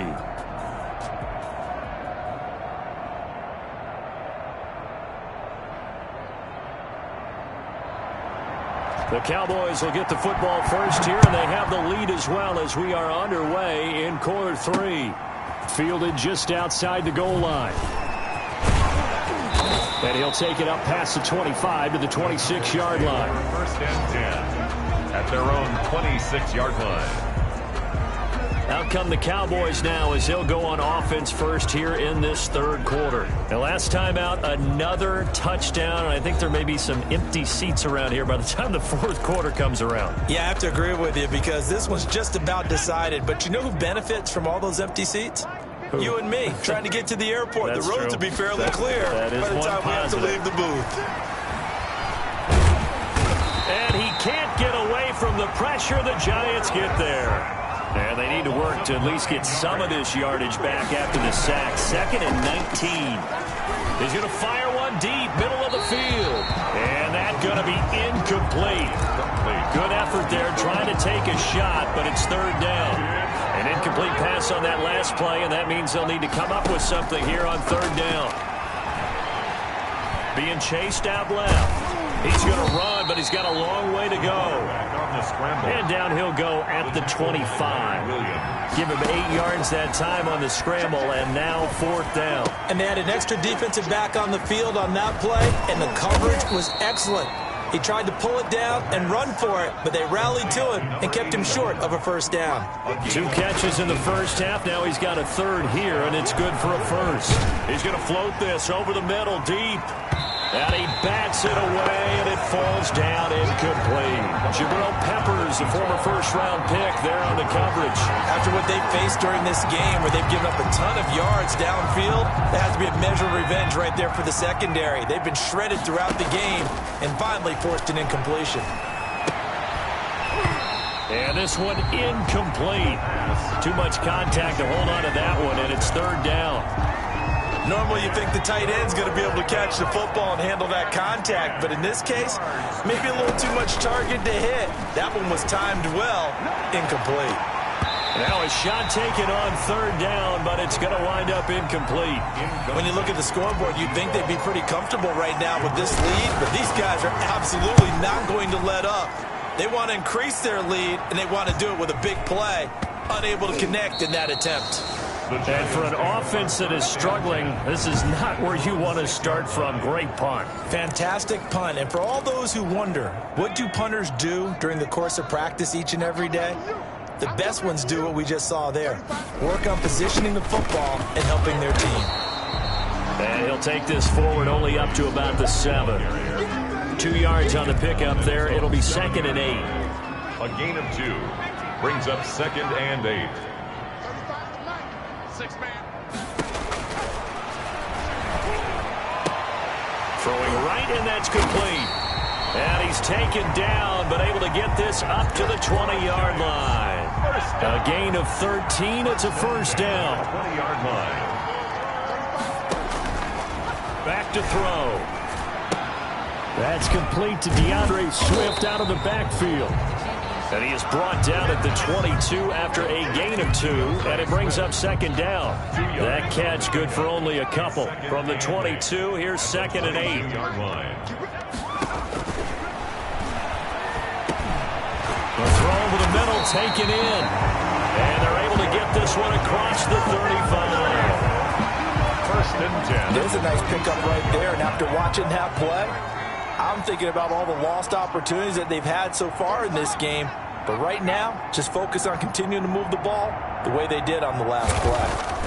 The Cowboys will get the football first here, and they have the lead as well as we are underway in quarter 3. Fielded just outside the goal line. And he'll take it up past the 25 to the 26-yard line. First and 10. At their own 26-yard line. Out come the Cowboys now as they'll go on offense first here in this third quarter. Now, last time out, another touchdown, and I think there may be some empty seats around here by the time the fourth quarter comes around. Yeah, I have to agree with you because this one's just about decided. But you know who benefits from all those empty seats? Who? You and me, trying to get to the airport. The roads will be fairly clear by the time we have to leave the booth. And he can't get away from the pressure. The Giants get there. And they need to work to at least get some of this yardage back after the sack. 2nd and 19. He's going to fire one deep, middle of the field. And that's going to be incomplete. Good effort there, trying to take a shot, but it's third down. An incomplete pass on that last play, and that means they'll need to come up with something here on third down. Being chased out left. He's going to run, but he's got a long way to go. And down he'll go at the 25. Give him 8 yards that time on the scramble, and now fourth down. And they had an extra defensive back on the field on that play, and the coverage was excellent. He tried to pull it down and run for it, but they rallied to him and kept him short of a first down. 2 catches in the first half. Now he's got a third here, and it's good for a first. He's going to float this over the middle deep. And he bats it away, and it falls down incomplete. Jabril Peppers, the former first-round pick, there on the coverage. After what they faced during this game, where they've given up a ton of yards downfield, there has to be a measure of revenge right there for the secondary. They've been shredded throughout the game and finally forced an incompletion. And this one incomplete. Too much contact to hold on to that one, and it's third down. Normally you think the tight end's going to be able to catch the football and handle that contact, but in this case, maybe a little too much target to hit. That one was timed well, incomplete. Now a shot taken on third down, but it's going to wind up incomplete. When you look at the scoreboard, you'd think they'd be pretty comfortable right now with this lead, but these guys are absolutely not going to let up. They want to increase their lead, and they want to do it with a big play. Unable to connect in that attempt. And for an offense that is struggling, this is not where you want to start from. Great punt. Fantastic punt. And for all those who wonder, what do punters do during the course of practice each and every day? The best ones do what we just saw there. Work on positioning the football and helping their team. And he'll take this forward only up to about the 7. 2 yards on the pickup there. It'll be 2nd and 8. A gain of 2 brings up 2nd and 8. Throwing right, and that's complete. And he's taken down, but able to get this up to the 20-yard line. A gain of 13. It's a first down. 20-yard line. Back to throw. That's complete to DeAndre Swift out of the backfield. And he is brought down at the 22 after a gain of 2, and it brings up second down. That catch good for only a couple. From the 22, here's 2nd and 8. The throw over the middle taken in. And they're able to get this one across the 35. 1st and 10. There's a nice pickup right there, and after watching that play, I'm thinking about all the lost opportunities that they've had so far in this game. But right now, just focus on continuing to move the ball the way they did on the last play.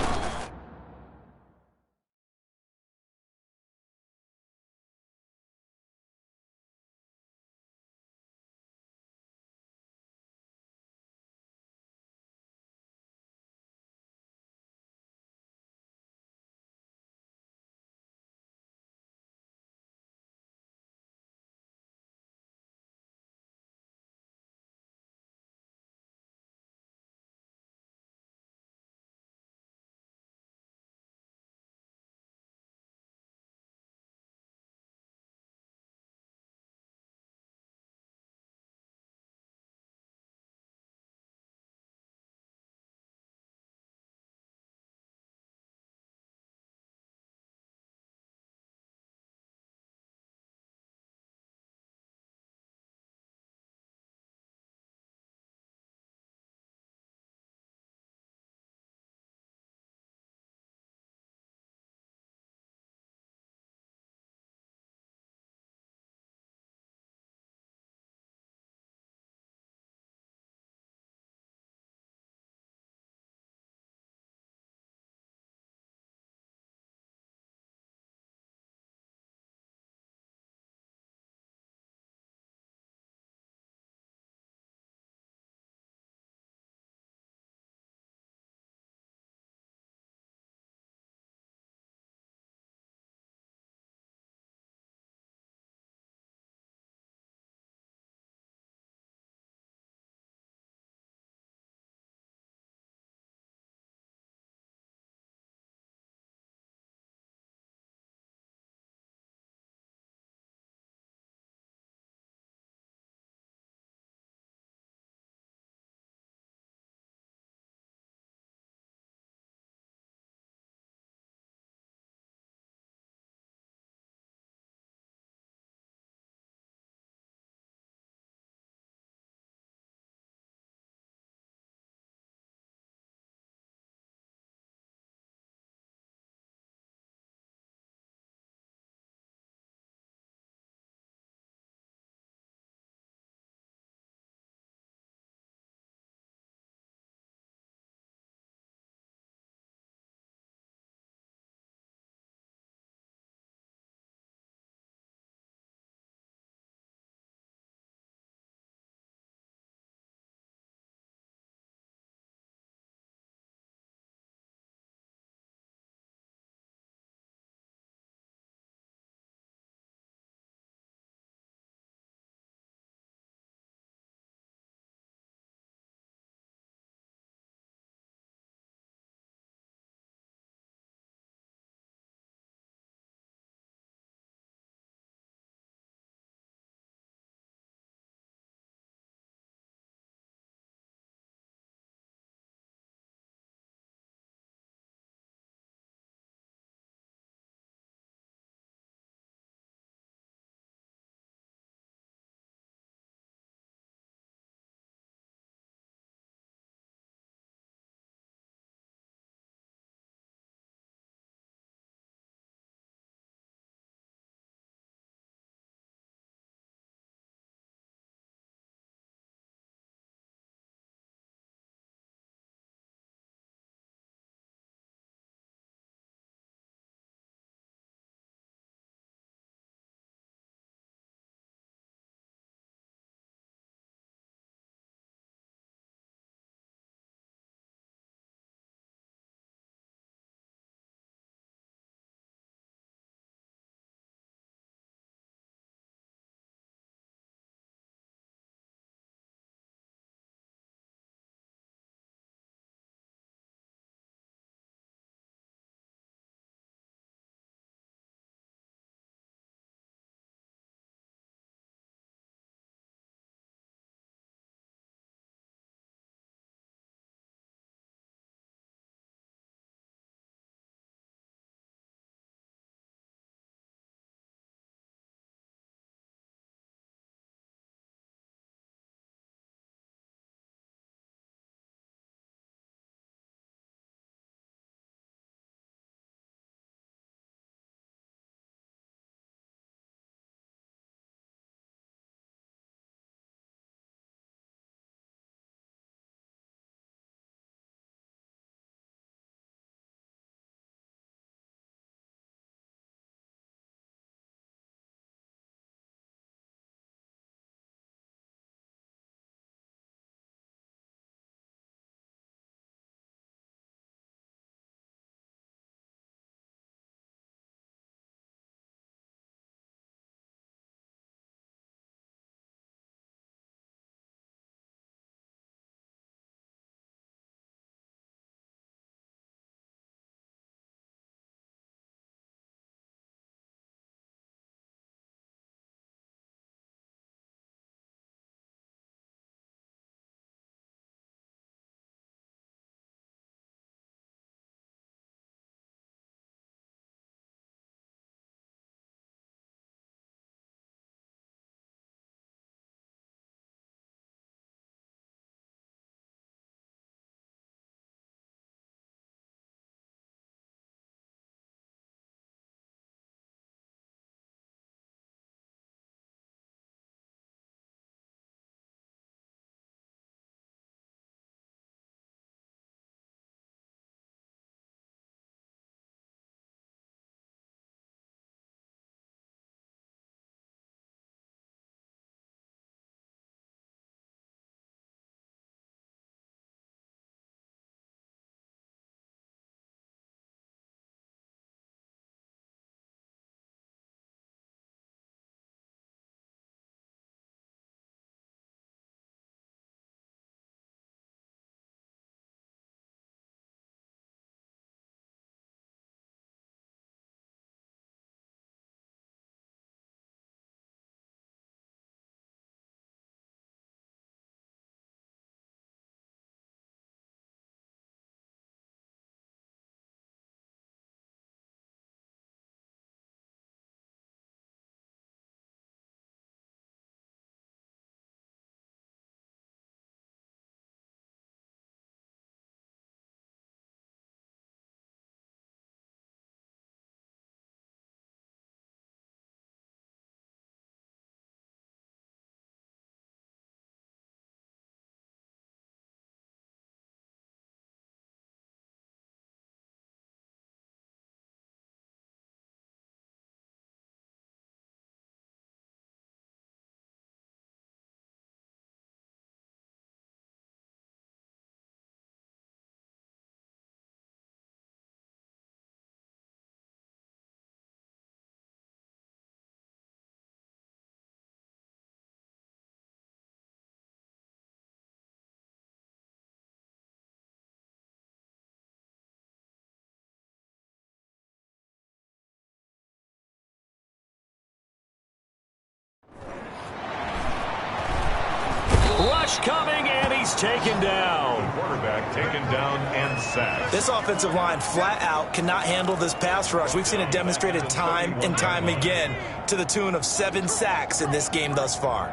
rush coming, and he's taken down. The quarterback taken down and sacked. This offensive line flat out cannot handle this pass rush. We've seen it demonstrated time and time again to the tune of 7 sacks in this game thus far.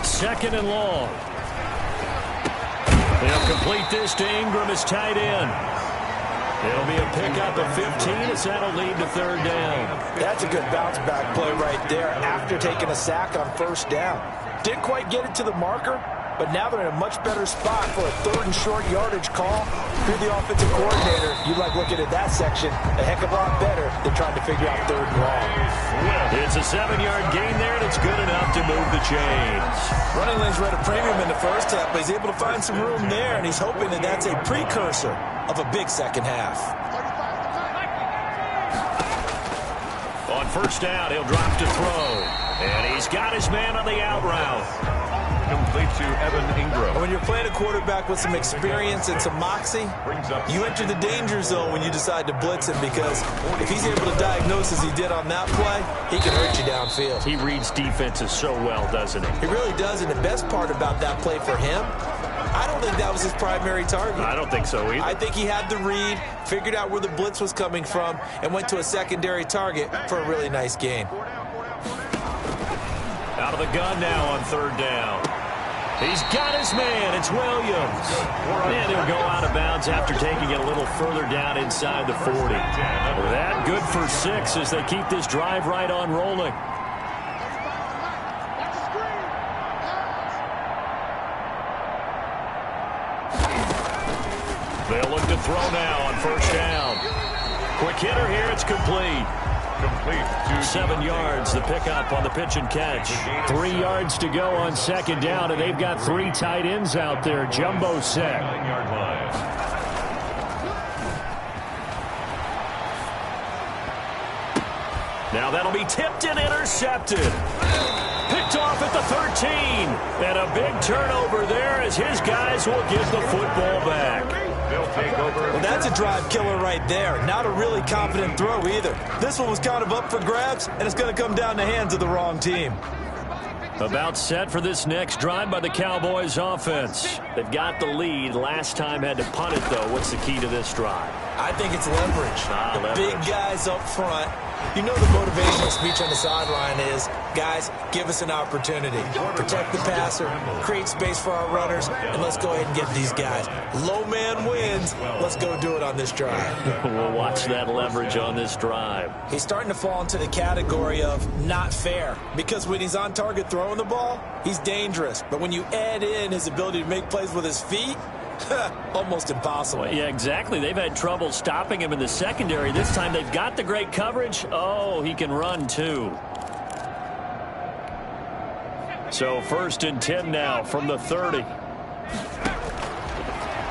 Second and long. They'll complete this to Ingram as tight end. It'll be a pickup of 15 as that'll lead to third down. That's a good bounce back play right there after taking a sack on first down. Didn't quite get it to the marker, but now they're in a much better spot for a third and short yardage call. If you're the offensive coordinator, you like looking at that section a heck of a lot better than trying to figure out third and long. It's a 7-yard gain there, and it's good enough to move the chains. Running lanes were at a premium in the first half, but he's able to find some room there, and he's hoping that that's a precursor of a big second half. On first down, he'll drop to throw. And he's got his man on the out route. Complete to Evan Ingram. When you're playing a quarterback with some experience and some moxie, you enter the danger zone when you decide to blitz him, because if he's able to diagnose as he did on that play, he can hurt you downfield. He reads defenses so well, doesn't he? He really does, and the best part about that play for him, I don't think that was his primary target. I don't think so either. I think he had the read, figured out where the blitz was coming from, and went to a secondary target for a really nice gain. Out of the gun now on third down. He's got his man. It's Williams. And he'll go out of bounds after taking it a little further down inside the 40. That good for 6 as they keep this drive right on rolling. They'll look to throw now on first down. Quick hitter here. It's complete. Complete to 7 yards, the pickup on the pitch and catch. 3 yards to go on second down, and they've got 3 tight ends out there. Jumbo set. 9-yard line. Now that'll be tipped and intercepted. Picked off at the 13. And a big turnover there as his guys will give the football back. They'll take over. Well, that's a drive killer right there. Not a really confident throw either. This one was kind of up for grabs, and it's going to come down the hands of the wrong team. About set for this next drive by the Cowboys offense. They've got the lead. Last time had to punt it, though. What's the key to this drive? I think it's leverage. The big guys up front. You know the motivational speech on the sideline is, guys, give us an opportunity. Protect the passer, create space for our runners, and let's go ahead and get these guys. Low man wins. Let's go do it on this drive. We'll watch that leverage on this drive. He's starting to fall into the category of not fair, because when he's on target throwing the ball, he's dangerous. But when you add in his ability to make plays with his feet, almost impossible. Well, yeah, exactly. They've had trouble stopping him in the secondary. This time they've got the great coverage. Oh, he can run too. So 1st and 10 now from the 30.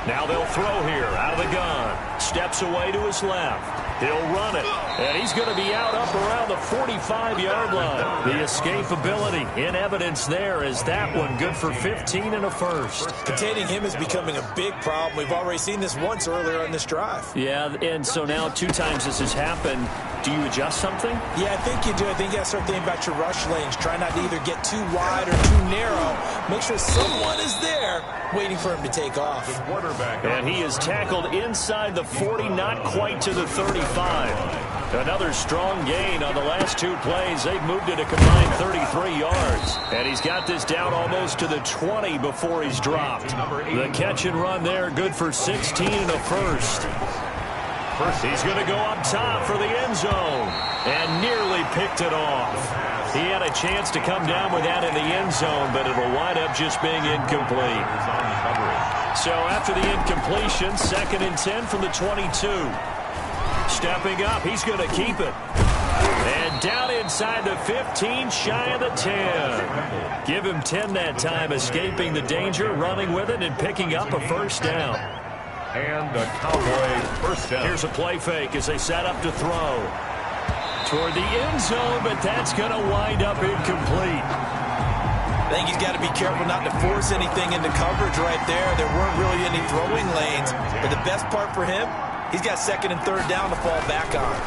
Now they'll throw here out of the gun. Steps away to his left. He'll run it, and he's going to be out up around the 45-yard line. The escapability in evidence there is that one good for 15 and a first. Containing him is becoming a big problem. We've already seen this once earlier on this drive. Yeah, and so now 2 times this has happened. Do you adjust something? Yeah, I think you do. I think you got to start thinking about your rush lanes. Try not to either get too wide or too narrow. Make sure someone is there waiting for him to take off. And he is tackled inside the 40, not quite to the 35. Another strong gain on the last 2 plays. They've moved it a combined 33 yards. And he's got this down almost to the 20 before he's dropped. The catch and run there, good for 16 and a first. He's going to go up top for the end zone and nearly picked it off. He had a chance to come down with that in the end zone, but it'll wind up just being incomplete. So after the incompletion, 2nd and 10 from the 22. Stepping up, he's going to keep it. And down inside the 15, shy of the 10. Give him 10 that time, escaping the danger, running with it, and picking up a first down. And a Cowboy first down. Here's a play fake as they set up to throw. Toward the end zone, but that's going to wind up incomplete. I think he's got to be careful not to force anything into coverage right there. There weren't really any throwing lanes. But the best part for him, he's got 2nd and 3rd down to fall back on.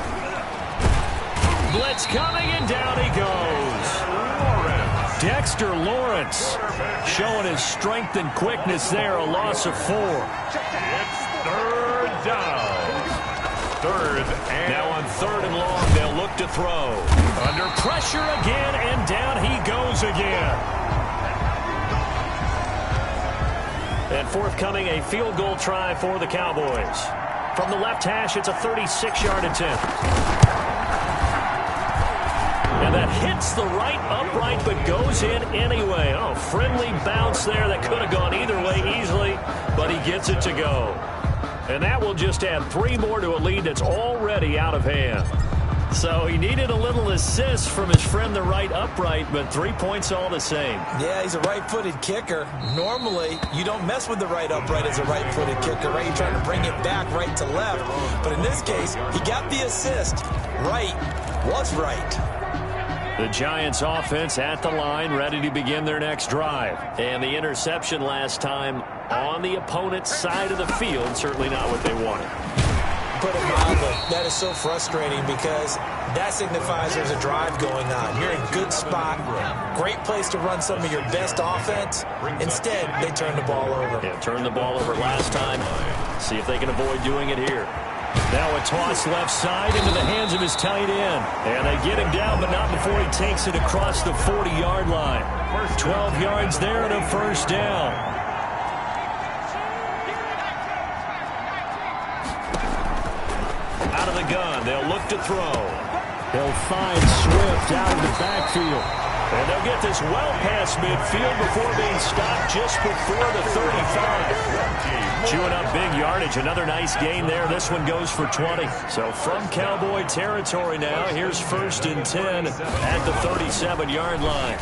Blitz coming, and down he goes. Dexter Lawrence showing his strength and quickness there, a loss of 4. It's third down. Third and now on 3rd and long, they'll look to throw. Under pressure again, and down he goes again. And forthcoming, a field goal try for the Cowboys. From the left hash, it's a 36-yard attempt. And that hits the right upright, but goes in anyway. Oh, friendly bounce there that could have gone either way easily, but he gets it to go. And that will just add 3 more to a lead that's already out of hand. So he needed a little assist from his friend, the right upright, but 3 points all the same. Yeah, he's a right-footed kicker. Normally, you don't mess with the right upright as a right-footed kicker, right? You're trying to bring it back right to left. But in this case, he got the assist. Right was right. The Giants offense at the line, ready to begin their next drive. And the interception last time on the opponent's side of the field, certainly not what they wanted. Put it mildly, that is so frustrating because that signifies there's a drive going on. You're in a good spot, great place to run some of your best offense. Instead, they turn the ball over. Yeah, turned the ball over last time. See if they can avoid doing it here. Now a toss left side into the hands of his tight end. And they get him down, but not before he takes it across the 40-yard line. 12 yards there and a first down. Out of the gun, they'll look to throw. They'll find Swift out of the backfield. And they'll get this well past midfield before being stopped just before the 35. Chewing up big yardage. Another nice gain there. This one goes for 20. So from Cowboy territory now, here's 1st and 10 at the 37-yard line.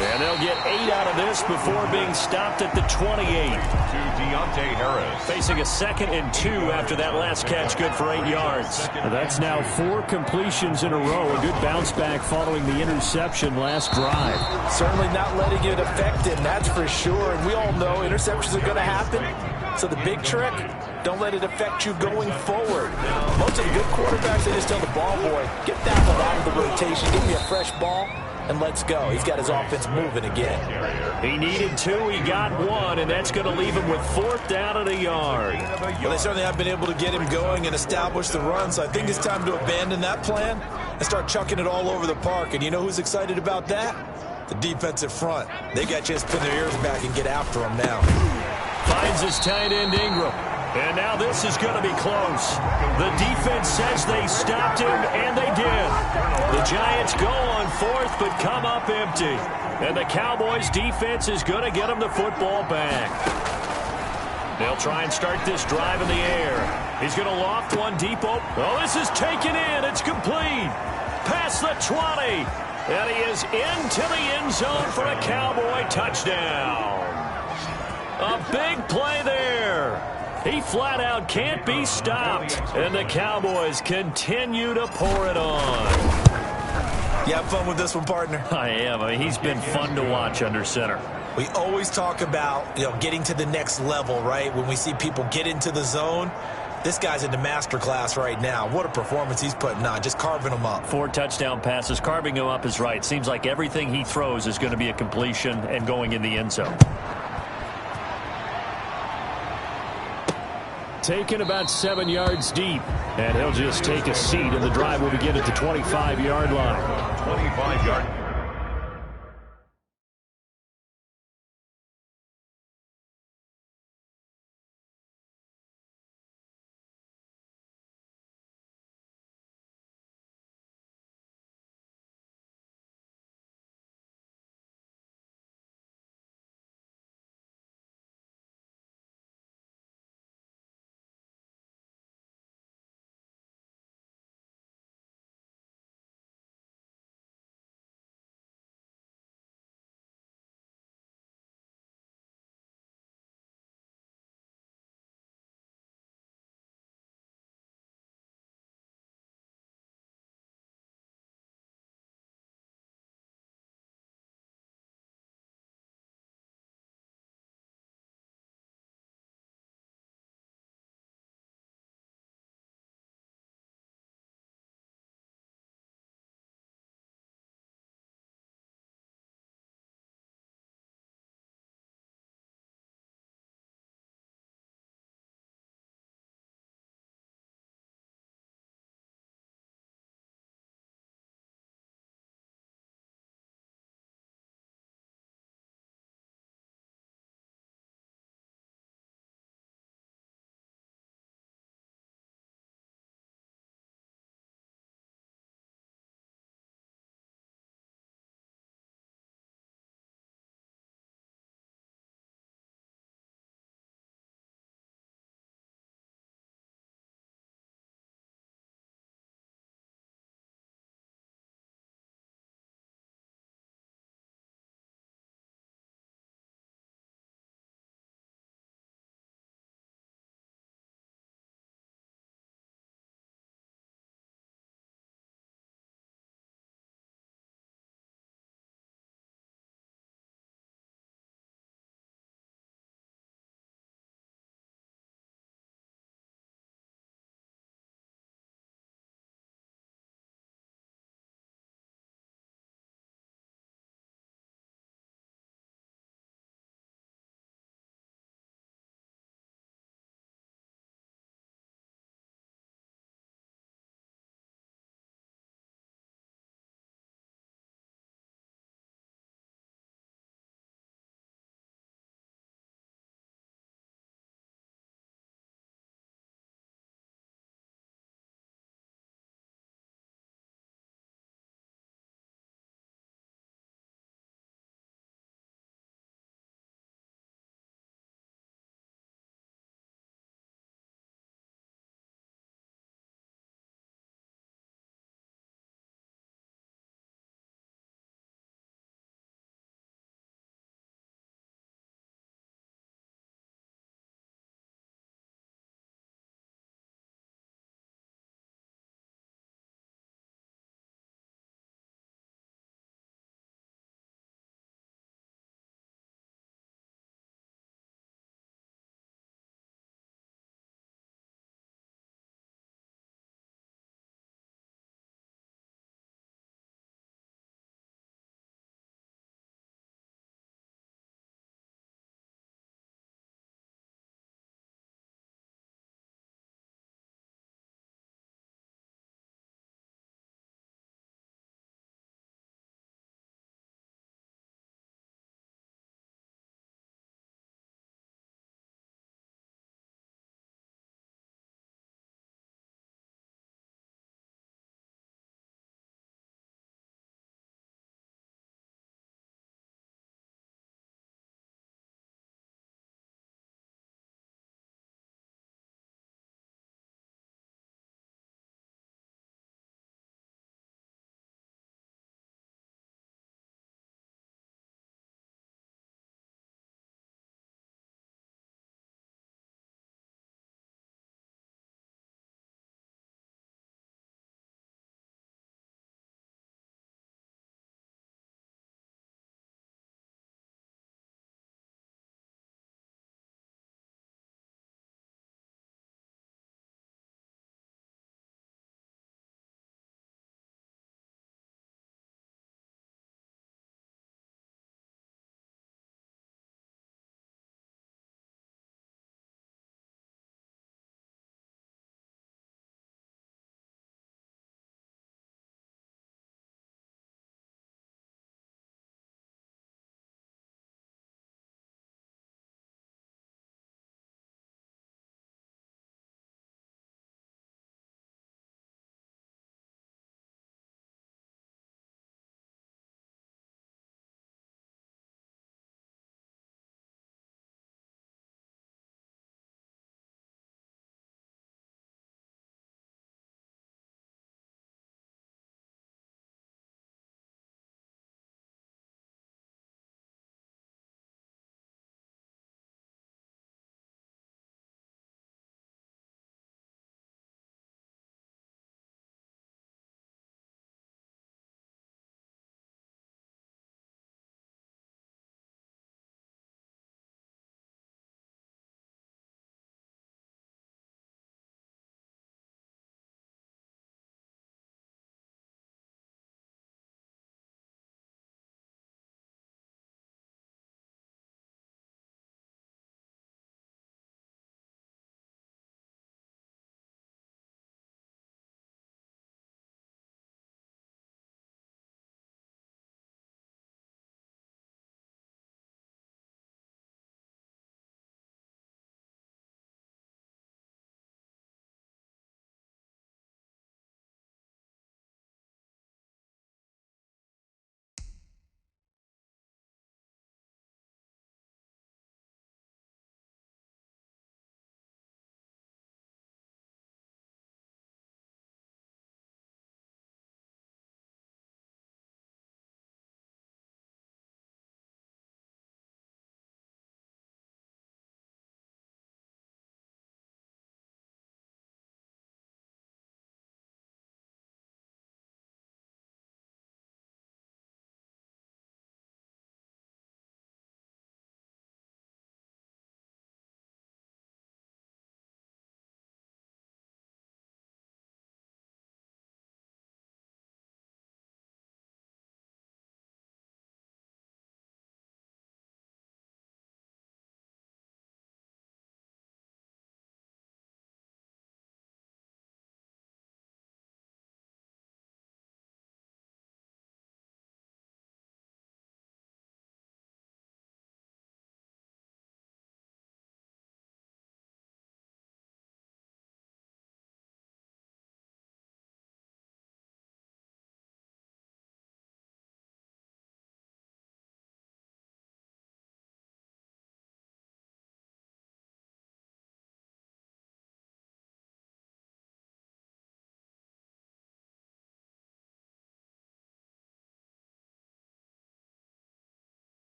And they'll get 8 out of this before being stopped at the 28. To Deontay Harris. Facing a 2nd and 2 after that last catch, good for 8 yards. That's now 4 completions in a row. A good bounce back following the interception last drive. Certainly not letting it affect him, that's for sure. And we all know interceptions are going to happen. So the big trick, don't let it affect you going forward. Most of the good quarterbacks, they just tell the ball boy, get that one out of the rotation, give me a fresh ball, and let's go. He's got his offense moving again. He needed 2, he got 1, and that's going to leave him with 4th down and a yard. Well, they certainly have been able to get him going and establish the run, so I think it's time to abandon that plan and start chucking it all over the park. And you know who's excited about that? The defensive front. They got a chance to pin their ears back and get after him now. Finds his tight end Ingram. And now this is going to be close. The defense says they stopped him, and they did. The Giants go on 4th, but come up empty. And the Cowboys' defense is going to get them the football back. They'll try and start this drive in the air. He's going to loft one deep. Oh, this is taken in. It's complete. Past the 20. And he is into the end zone for a Cowboy touchdown. A big play there. He flat out can't be stopped. And the Cowboys continue to pour it on. You have fun with this one, partner? I am. I mean, he's been fun to watch under center. We always talk about, getting to the next level, right? When we see people get into the zone, this guy's in the master class right now. What a performance he's putting on, just carving them up. 4 touchdown passes. Carving him up is right. Seems like everything he throws is going to be a completion and going in the end zone. Taken about 7 yards deep. And he'll just take a seat, and the drive will begin at the 25-yard line. 25-yard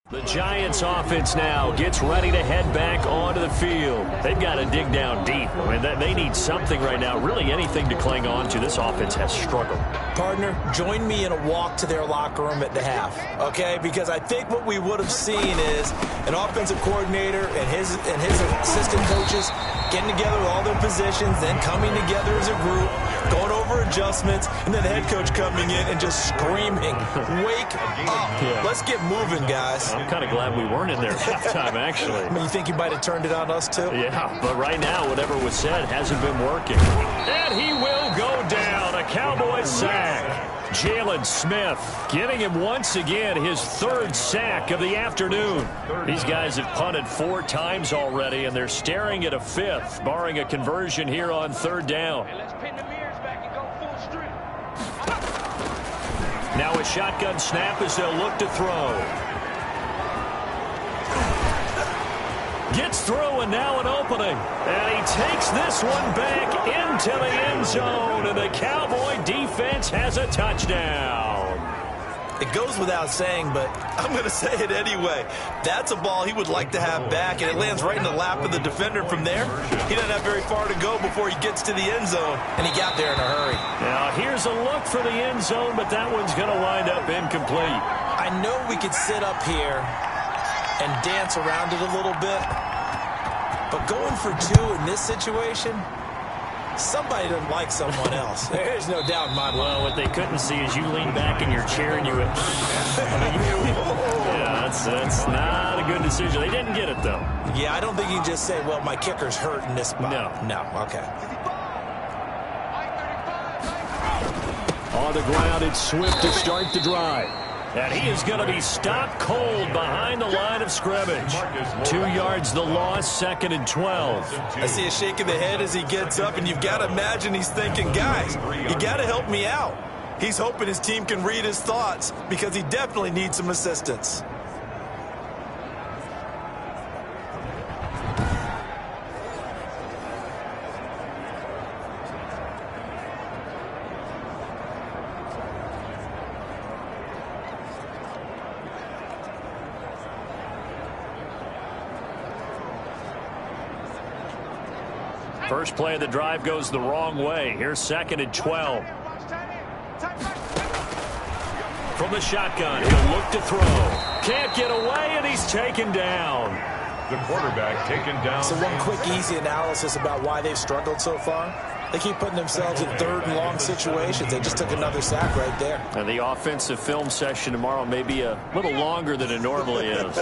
The Giants offense now gets ready to head back onto the field. They've got to dig down deep. I mean, they need something right now, really anything to cling on to. This offense has struggled. Partner, join me in a walk to their locker room at the half, okay? Because I think what we would have seen is an offensive coordinator and his assistant coaches getting together with all their positions, then coming together as a group, going over adjustments, and then the head coach coming in and just screaming, "Wake up. Let's get moving, guys." I'm kind of glad we weren't in there at halftime, actually. I mean, you think he might have turned it on us, too? Yeah, but right now, whatever was said hasn't been working. And he will go down. A Cowboys sack. Jalen Smith giving him once again his third sack of the afternoon. These guys have punted 4 times already, and they're staring at a 5th, barring a conversion here on 3rd down. Now a shotgun snap as they'll look to throw. Gets through, and now an opening. And he takes this one back into the end zone, and the Cowboy defense has a touchdown. It goes without saying, but I'm going to say it anyway. That's a ball he would like to have back, and it lands right in the lap of the defender from there. He doesn't have very far to go before he gets to the end zone, and he got there in a hurry. Now, here's a look for the end zone, but that one's going to wind up incomplete. I know we could sit up here and dance around it a little bit, but going for 2 in this situation, somebody doesn't like someone else. There's no doubt in my mind. Well, what they couldn't see is you lean back in your chair and you went, yeah, that's not a good decision. They didn't get it, though. Yeah, I don't think you can just say, well, my kicker's hurt in this spot. No, okay. On the ground, it's Swift to start the drive. And he is going to be stopped cold behind the line of scrimmage. 2 yards the loss, 2nd and 12. I see a shake of the head as he gets up, and you've got to imagine he's thinking, guys, you got to help me out. He's hoping his team can read his thoughts because he definitely needs some assistance. First play of the drive goes the wrong way. Here's 2nd and 12. From the shotgun, he'll look to throw. Can't get away, and he's taken down. The quarterback taken down. So one quick, easy analysis about why they've struggled so far. They keep putting themselves in 3rd and long situations. They just took another sack right there. And the offensive film session tomorrow may be a little longer than it normally is.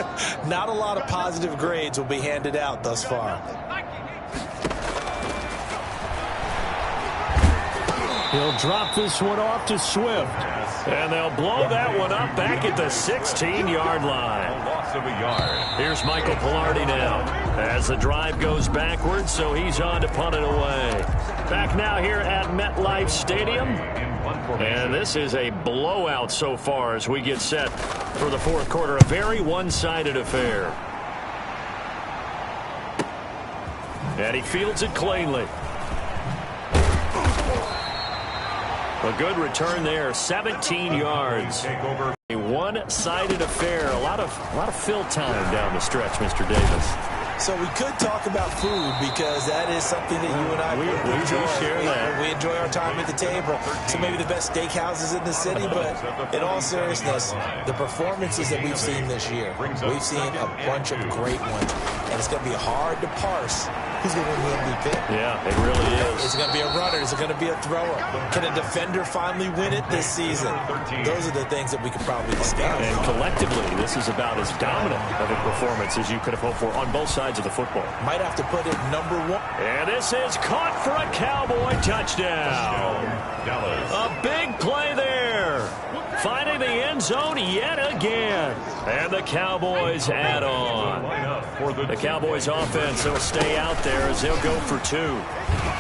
Not a lot of positive grades will be handed out thus far. He'll drop this one off to Swift. And they'll blow that one up back at the 16-yard line. Loss of a yard. Here's Michael Pilardi now as the drive goes backwards, so he's on to punt it away. Back now here at MetLife Stadium. And this is a blowout so far as we get set for the 4th quarter. A very one-sided affair. And he fields it cleanly. A good return there, 17 yards. A one-sided affair. A lot of fill time down the stretch, Mr. Davis. So we could talk about food because that is something that you and I enjoy. Share that. We enjoy our time at the table. So maybe the best steakhouses in the city, but in all seriousness, the performances that we've seen this year, we've seen a bunch of great ones, and it's going to be hard to parse who's going to win the MVP. Yeah, it really is. Is it going to be a runner? Is it going to be a thrower? Can a defender finally win it this season? Those are the things that we could probably discuss. And collectively, this is about as dominant of a performance as you could have hoped for on both sides of the football. Might have to put it number 1. And this is caught for a Cowboy touchdown. A big play there. Finding the end zone yet again. And the Cowboys add on. The Cowboys offense will stay out there as they'll go for 2.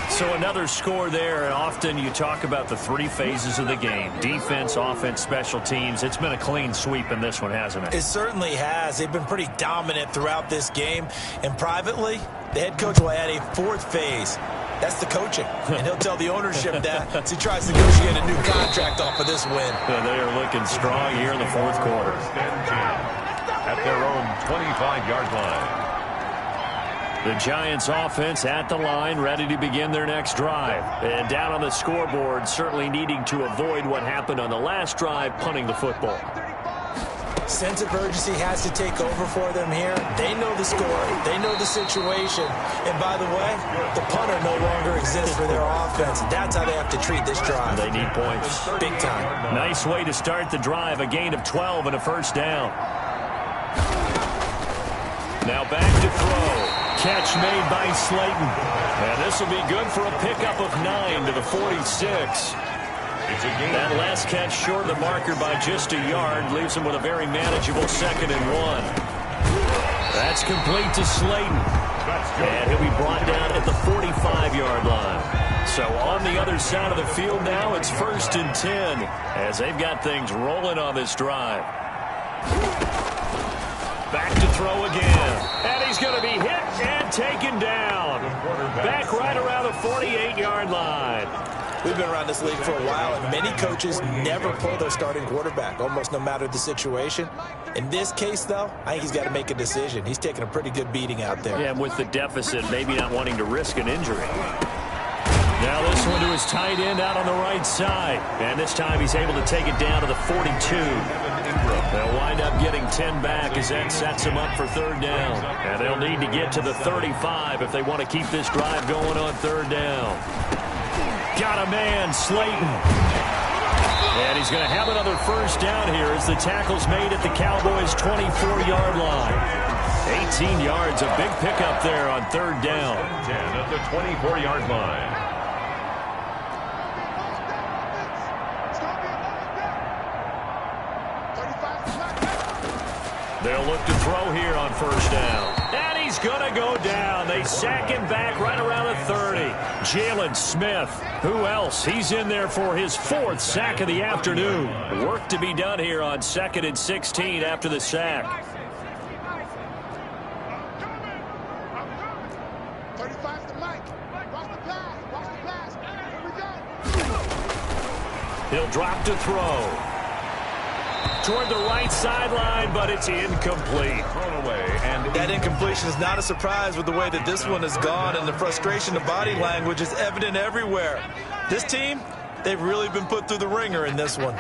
So another score there. And often you talk about the 3 phases of the game. Defense, offense, special teams. It's been a clean sweep in this one, hasn't it? It certainly has. They've been pretty dominant throughout this game. And privately, the head coach will add a 4th phase. That's the coaching. And he'll tell the ownership that as he tries to negotiate a new contract off of this win. They are looking strong here in the 4th quarter. at their own 25-yard line. The Giants offense at the line, ready to begin their next drive. And down on the scoreboard, certainly needing to avoid what happened on the last drive, punting the football. Sense of urgency has to take over for them here. They know the score. They know the situation. And by the way, the punter no longer exists for their offense. That's how they have to treat this drive. They need points. Big time. Nice way to start the drive, a gain of 12 and a first down. Now back to throw. Catch made by Slayton. And this will be good for a pickup of 9 to the 46. That last catch short of the marker by just a yard leaves him with a very manageable 2nd and 1. That's complete to Slayton. And he'll be brought down at the 45-yard line. So on the other side of the field now, it's 1st and 10 as they've got things rolling on this drive. Back to throw again. And he's going to be hit and taken down. Back right around the 48-yard line. We've been around this league for a while, and many coaches never pull their starting quarterback, almost no matter the situation. In this case, though, I think he's got to make a decision. He's taking a pretty good beating out there. Yeah, and with the deficit, maybe not wanting to risk an injury. Now this one to his tight end out on the right side. And this time he's able to take it down to the 42. They'll wind up getting 10 back as that sets them up for 3rd down. And they'll need to get to the 35 if they want to keep this drive going on 3rd down. Got a man, Slayton. And he's going to have another first down here as the tackle's made at the Cowboys' 24-yard line. 18 yards, a big pickup there on 3rd down. 10 at the 24-yard line. They'll look to throw here on 1st down. And he's going to go down. They sack him back right around the 30. Jalen Smith. Who else? He's in there for his 4th sack of the afternoon. Work to be done here on 2nd and 16 after the sack. 35 to Mike. Watch the pass. Watch the pass. Here we go. He'll drop to throw. Toward the right sideline, but it's incomplete. Thrown away, and that incompletion is not a surprise with the way that this one has gone, and the frustration, the body language is evident everywhere. This team, they've really been put through the ringer in this one.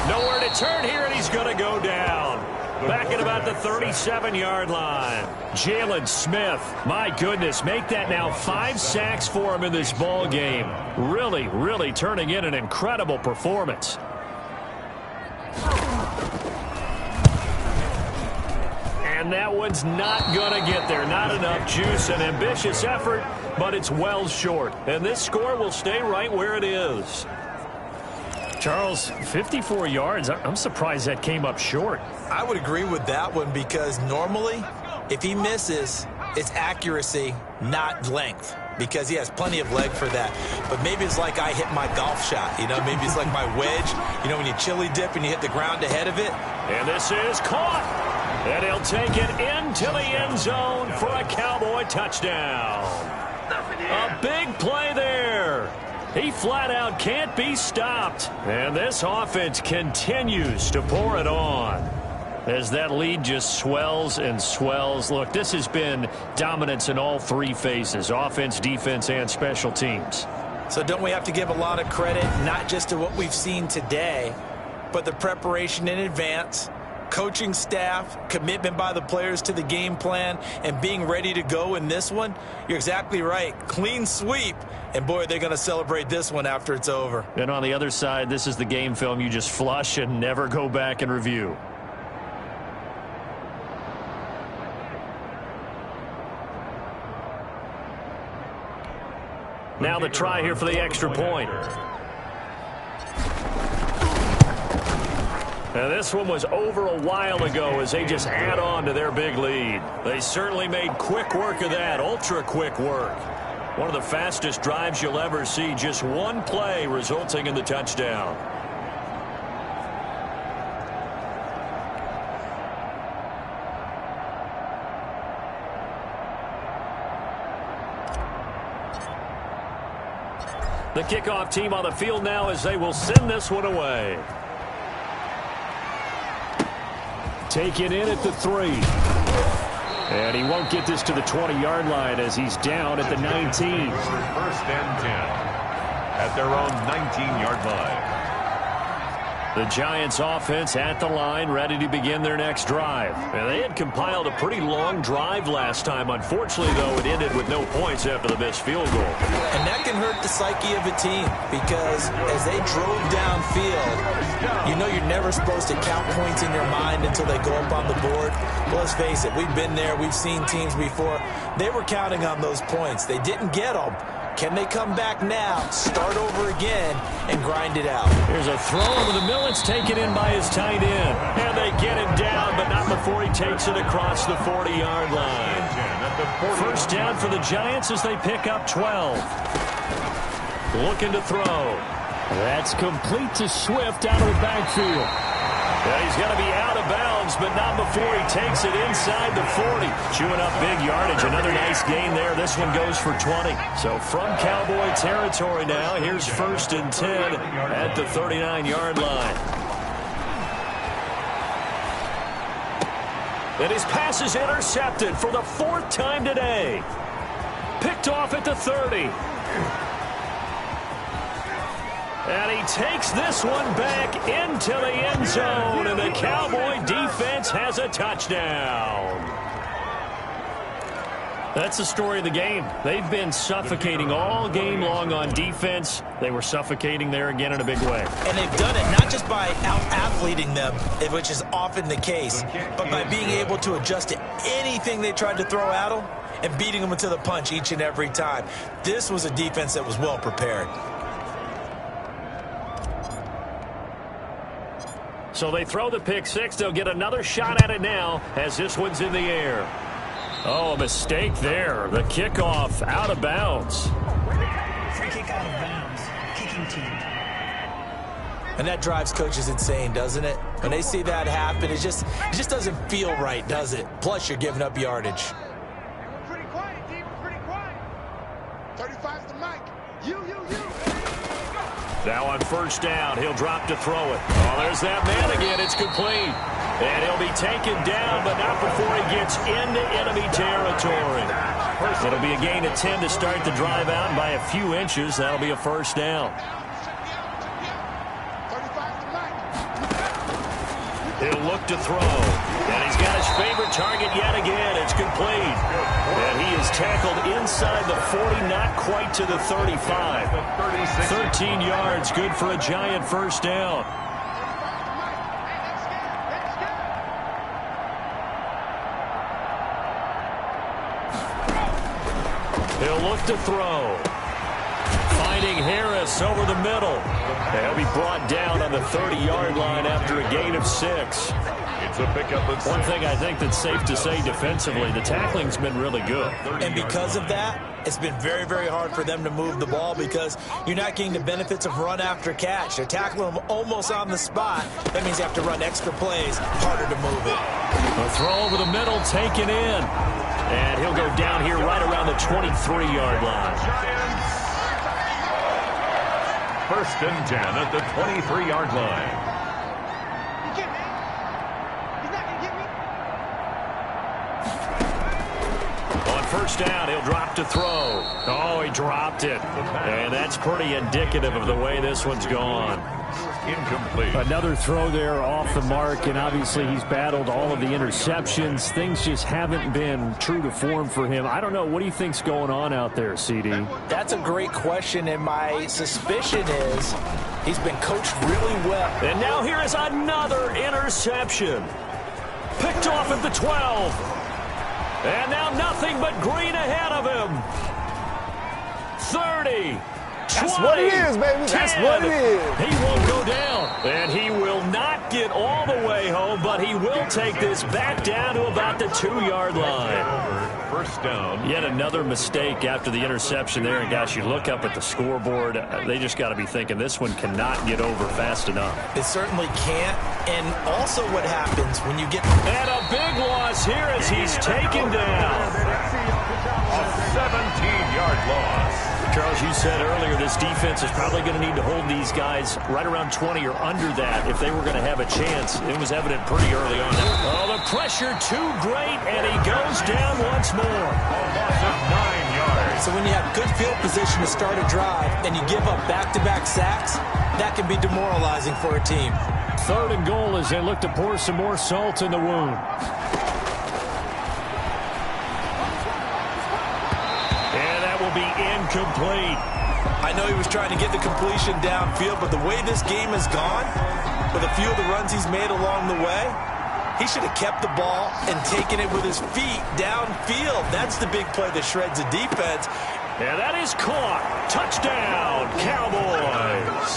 Nowhere to turn here, and he's going to go down. Back at about the 37-yard line. Jalen Smith, my goodness, make that now 5 sacks for him in this ball game. Really, really turning in an incredible performance. And that one's not going to get there. Not enough juice. An ambitious effort, but it's well short. And this score will stay right where it is. Charles, 54 yards. I'm surprised that came up short. I would agree with that one because normally, if he misses, it's accuracy, not length, because he has plenty of leg for that. But maybe it's like I hit my golf shot, you know, maybe it's like my wedge, you know, when you chili dip and you hit the ground ahead of it. And this is caught. And he'll take it into the end zone for a Cowboy touchdown. A big play there. He flat out can't be stopped. And this offense continues to pour it on as that lead just swells and swells. Look, this has been dominance in all 3 phases, offense, defense, and special teams. So don't we have to give a lot of credit, not just to what we've seen today, but the preparation in advance, coaching staff, commitment by the players to the game plan, and being ready to go in this one? You're exactly right. Clean sweep. And, boy, they're going to celebrate this one after it's over. And on the other side, this is the game film you just flush and never go back and review. Now the try here for the extra point. Now this one was over a while ago as they just add on to their big lead. They certainly made quick work of that, ultra quick work. One of the fastest drives you'll ever see, just one play resulting in the touchdown. The kickoff team on the field now as they will send this one away. taken in at the 3. And he won't get this to the 20-yard line as he's down at the 19. First and 10 at their own 19-yard line. The Giants offense at the line, ready to begin their next drive. And they had compiled a pretty long drive last time. Unfortunately, though, it ended with no points after the missed field goal. And that can hurt the psyche of a team because as they drove downfield, you know you're never supposed to count points in your mind until they go up on the board. Well, let's face it, we've been there. We've seen teams before. They were counting on those points. They didn't get them. Can they come back now, start over again, and grind it out? Here's a throw over the middle. It's taken in by his tight end. And they get him down, but not before he takes it across the 40-yard line. First down for the Giants as they pick up 12. Looking to throw. That's complete to Swift out of the backfield. Yeah, he's going to be out of bounds, but not before he takes it inside the 40. Chewing up big yardage. Another nice gain there. This one goes for 20. So from Cowboy territory now, here's first and 10 at the 39-yard line. And his pass is intercepted for the 4th time today. Picked off at the 30. And he takes this one back into the end zone, and the Cowboy defense has a touchdown. That's the story of the game. They've been suffocating all game long on defense. They were suffocating there again in a big way. And they've done it not just by out-athleting them, which is often the case, but by being able to adjust to anything they tried to throw at them and beating them to the punch each and every time. This was a defense that was well prepared. So they throw the pick six. They'll get another shot at it now as this one's in the air. Oh, a mistake there. The kickoff out of bounds. Free kick out of bounds. Kicking team. And that drives coaches insane, doesn't it? When they see that happen, it just doesn't feel right, does it? Plus, you're giving up yardage. We're pretty quiet, D. We're pretty quiet. 35's the mic. You. Now on first down, he'll drop to throw it. Oh, there's that man again. It's complete. And he'll be taken down, but not before he gets into enemy territory. It'll be a gain of 10 to start the drive out, and by a few inches, that'll be a first down. 35's the mic. He'll look to throw. And he's got his favorite target yet again. It's complete. And he is tackled inside the 40, not quite to the 35. 13 yards, good for a Giant first down. He'll look to throw. Finding Harris over the middle. He'll be brought down on the 30-yard line after a gain of 6. It's a pickup of 6. One thing I think that's safe to say defensively, the tackling's been really good. And because of that, it's been very, very hard for them to move the ball because you're not getting the benefits of run after catch. They're tackling them almost on the spot. That means you have to run extra plays, harder to move it. A throw over the middle, taken in. And he'll go down here right around the 23-yard line. First and 10 at the 23-yard line. You get me? He's not going to get me? On first down, he'll drop to throw. Oh, he dropped it. And that's pretty indicative of the way this one's gone. Incomplete. Another throw there off the mark, and obviously he's battled all of the interceptions. Things just haven't been true to form for him. I don't know. What do you think's going on out there, CD? That's a great question, and my suspicion is he's been coached really well. And now here is another interception. Picked off at the 12. And now nothing but green ahead of him. 30. That's what it is, baby. That's what it is. He won't go down. And he will not get all the way home, but he will take this back down to about the 2-yard line. First down. Yet another mistake after the interception there. And, gosh, you look up at the scoreboard, they just got to be thinking this one cannot get over fast enough. It certainly can't. And also what happens when you get... And a big loss here as he's taken down. A 17-yard loss. Charles, you said earlier this defense is probably going to need to hold these guys right around 20 or under that if they were going to have a chance. It was evident pretty early on. Oh, the pressure too great, and he goes down once more. A loss of 9 yards. So when you have good field position to start a drive and you give up back-to-back sacks, that can be demoralizing for a team. 3rd and goal as they look to pour some more salt in the wound. Be incomplete. I know he was trying to get the completion downfield, but the way this game has gone, with a few of the runs he's made along the way, he should have kept the ball and taken it with his feet downfield. That's the big play that shreds the defense. Yeah, that is caught. Touchdown, Cowboys.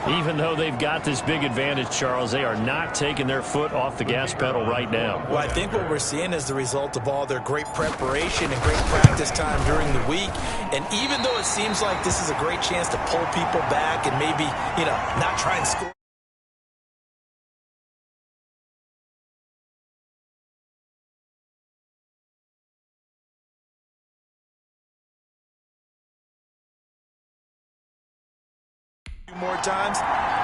Even though they've got this big advantage, Charles, they are not taking their foot off the gas pedal right now. Well, I think what we're seeing is the result of all their great preparation and great practice time during the week. And even though it seems like this is a great chance to pull people back and maybe, not try and score more times,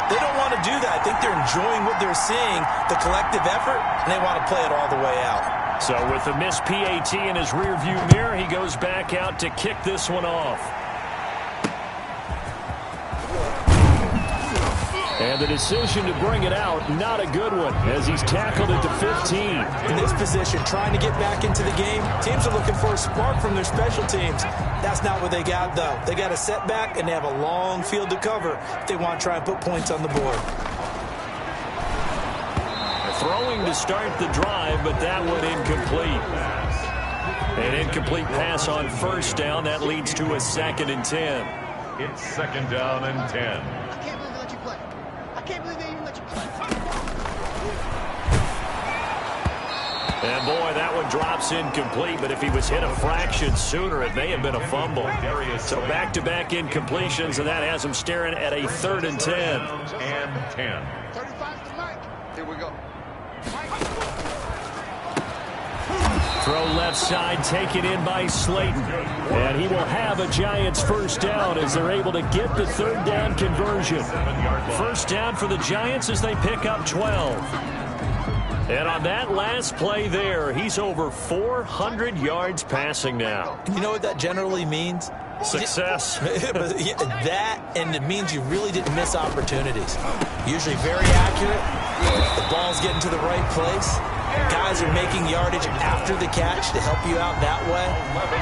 they don't want to do that. I think they're enjoying what they're seeing, the collective effort, and they want to play it all the way out. So with the missed PAT in his rearview mirror, he goes back out to kick this one off. And the decision to bring it out, not a good one, as he's tackled at the 15. In this position, trying to get back into the game, teams are looking for a spark from their special teams. That's not what they got, though. They got a setback, and they have a long field to cover if they want to try and put points on the board. Throwing to start the drive, but that one incomplete. An incomplete pass on 1st down. That leads to a 2nd and 10. It's 2nd down and 10. I can't believe they let you play. I can't believe they even let you play. And boy, that one drops incomplete, but if he was hit a fraction sooner, it may have been a fumble. So back-to-back incompletions, and that has him staring at a 3rd and 10. And 10. 35 to Mike. Here we go. Throw left side, taken in by Slayton. And he will have a Giants 1st down as they're able to get the 3rd down conversion. 1st down for the Giants as they pick up 12. And on that last play there, he's over 400 yards passing now. You know what that generally means? Success. That, and it means you really didn't miss opportunities. Usually very accurate. The ball's getting to the right place. Guys are making yardage after the catch to help you out that way.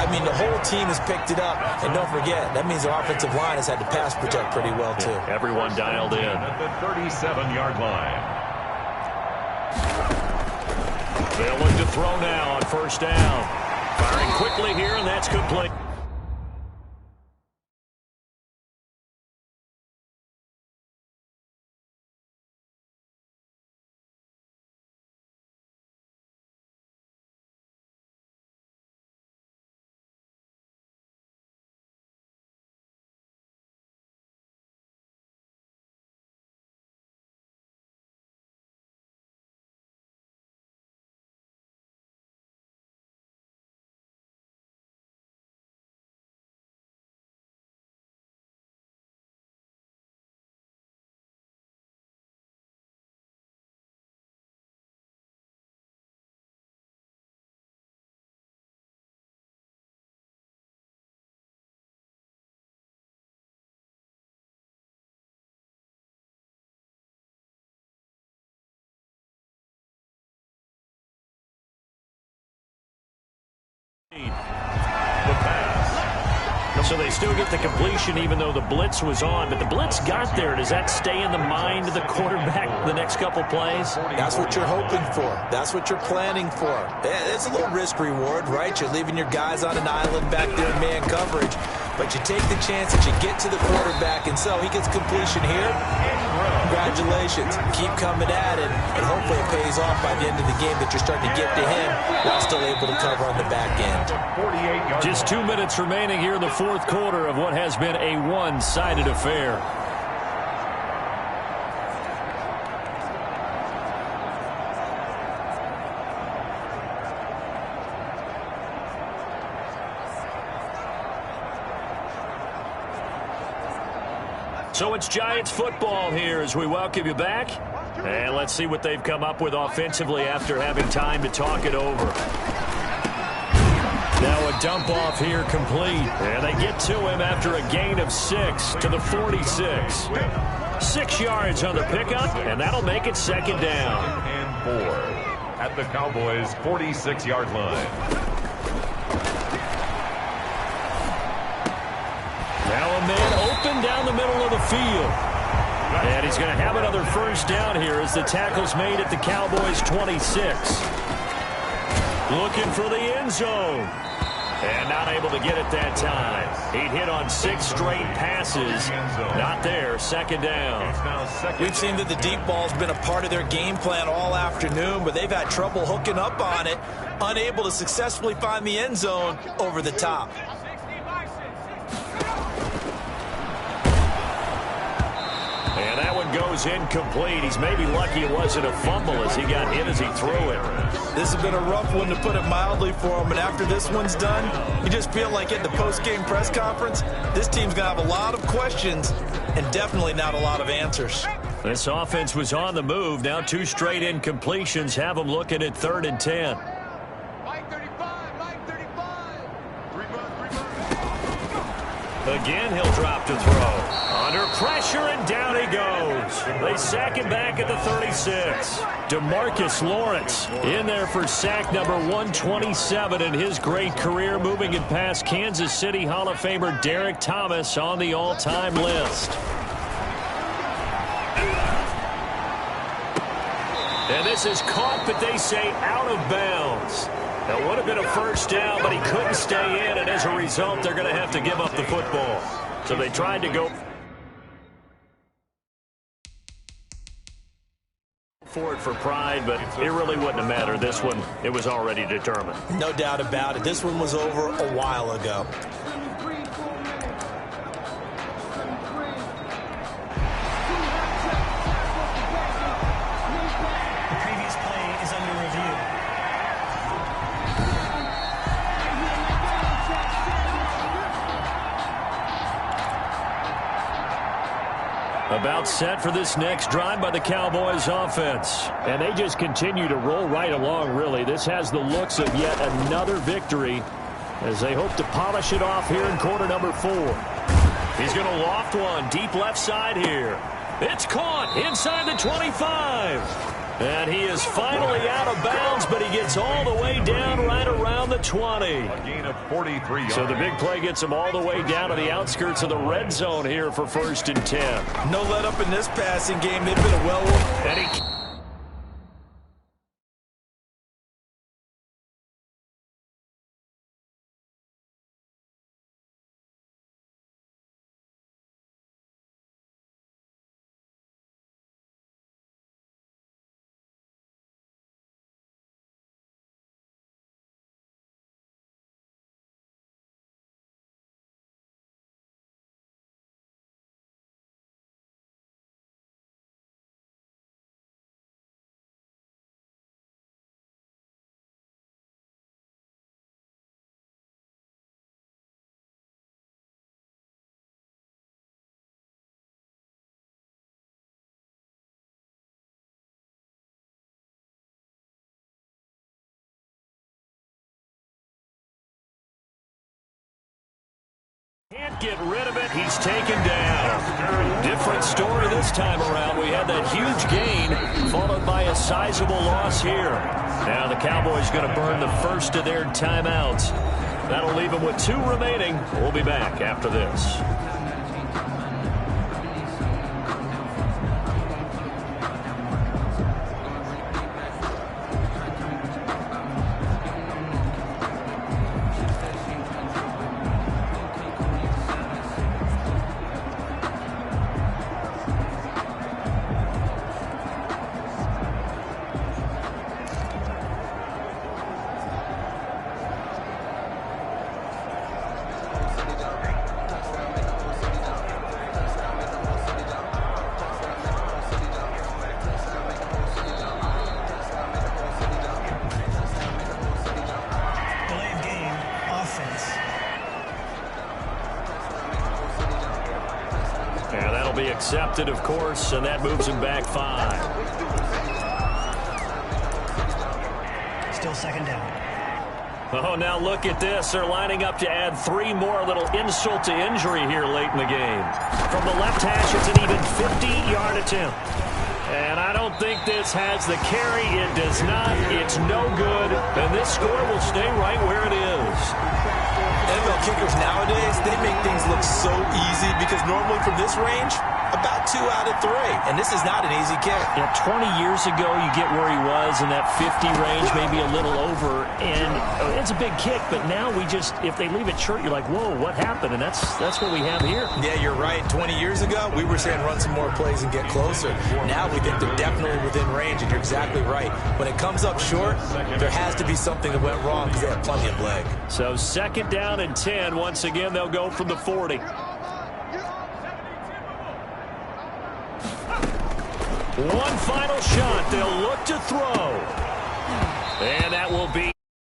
I mean, the whole team has picked it up. And don't forget, that means the offensive line has had to pass protect pretty well, too. Everyone dialed in. At the 37-yard line. They'll look to throw now on 1st down. Firing quickly here, and that's complete. The pass. So they still get the completion even though the blitz was on. But the blitz got there. Does that stay in the mind of the quarterback the next couple plays? That's what you're hoping for. That's what you're planning for. It's a little risk-reward, right? You're leaving your guys on an island back there in man coverage. But you take the chance that you get to the quarterback, and so he gets completion here. Congratulations. Keep coming at it, and hopefully it pays off by the end of the game that you're starting to get to him while still able to cover on the back end. Just 2 minutes remaining here in the 4th quarter of what has been a one-sided affair. So it's Giants football here as we welcome you back. And let's see what they've come up with offensively after having time to talk it over. Now a dump off here complete. And they get to him after a gain of 6 to the 46. 6 yards on the pickup, and that'll make it second down. And 4 at the Cowboys' 46-yard line. Now a man open down the middle of the field. And he's going to have another first down here as the tackle's made at the Cowboys' 26. Looking for the end zone. And not able to get it that time. He'd hit on 6 straight passes. Not there. Second down. We've seen that the deep ball's been a part of their game plan all afternoon, but they've had trouble hooking up on it, unable to successfully find the end zone over the top. And that one goes incomplete. He's maybe lucky it wasn't a fumble as he got hit as he threw it. This has been a rough one, to put it mildly, for him. And after this one's done, you just feel like at the post-game press conference, this team's going to have a lot of questions and definitely not a lot of answers. This offense was on the move. Now 2 straight incompletions have them looking at 3rd and 10. Mike 35, Mike 35. Again, he'll drop to throw. Under pressure, and down he goes. They sack him back at the 36. DeMarcus Lawrence in there for sack number 127 in his great career, moving it past Kansas City Hall of Famer Derek Thomas on the all-time list. And this is caught, but they say out of bounds. That would have been a first down, but he couldn't stay in, and as a result, they're going to have to give up the football. So they tried to go for it for pride, but it really wouldn't have mattered. This one, it was already determined. No doubt about it. This one was over a while ago. The previous play is under review. About set for this next drive by the Cowboys offense. And they just continue to roll right along, really. This has the looks of yet another victory as they hope to polish it off here in quarter number 4. He's going to loft one deep left side here. It's caught inside the 25. And he is finally out of bounds, but he gets all the way down right around the 20. A gain of 43 yards. So the big play gets him all the way down to the outskirts of the red zone here for 1st and 10. No let up in this passing game. They've been a And he can't get rid of it. He's taken down. Different story this time around. We had that huge gain followed by a sizable loss here. Now the Cowboys going to burn the first of their timeouts. That'll leave them with 2 remaining. We'll be back after this. be accepted, of course, and that moves him back 5. Still second down. Oh, now look at this. They're lining up to add 3 more, a little insult to injury here late in the game. From the left hash, it's an even 50-yard attempt. And I don't think this has the carry. It does not. It's no good. And this score will stay right where it is. NFL kickers nowadays, they make things look so easy because normally from this range, about 2 out of 3. And this is not an easy kick. Yeah, 20 years ago, you get where he was in that 50 range, maybe a little over. And it's a big kick, but now we just, if they leave it short, you're like, whoa, what happened? And that's what we have here. Yeah, you're right. 20 years ago, we were saying run some more plays and get closer. Now we think they're definitely within range, and you're exactly right. When it comes up short, there has to be something that went wrong because they have plenty of leg. So second down and 10. Once again, they'll go from the 40. One final shot. They'll look to throw. And that will be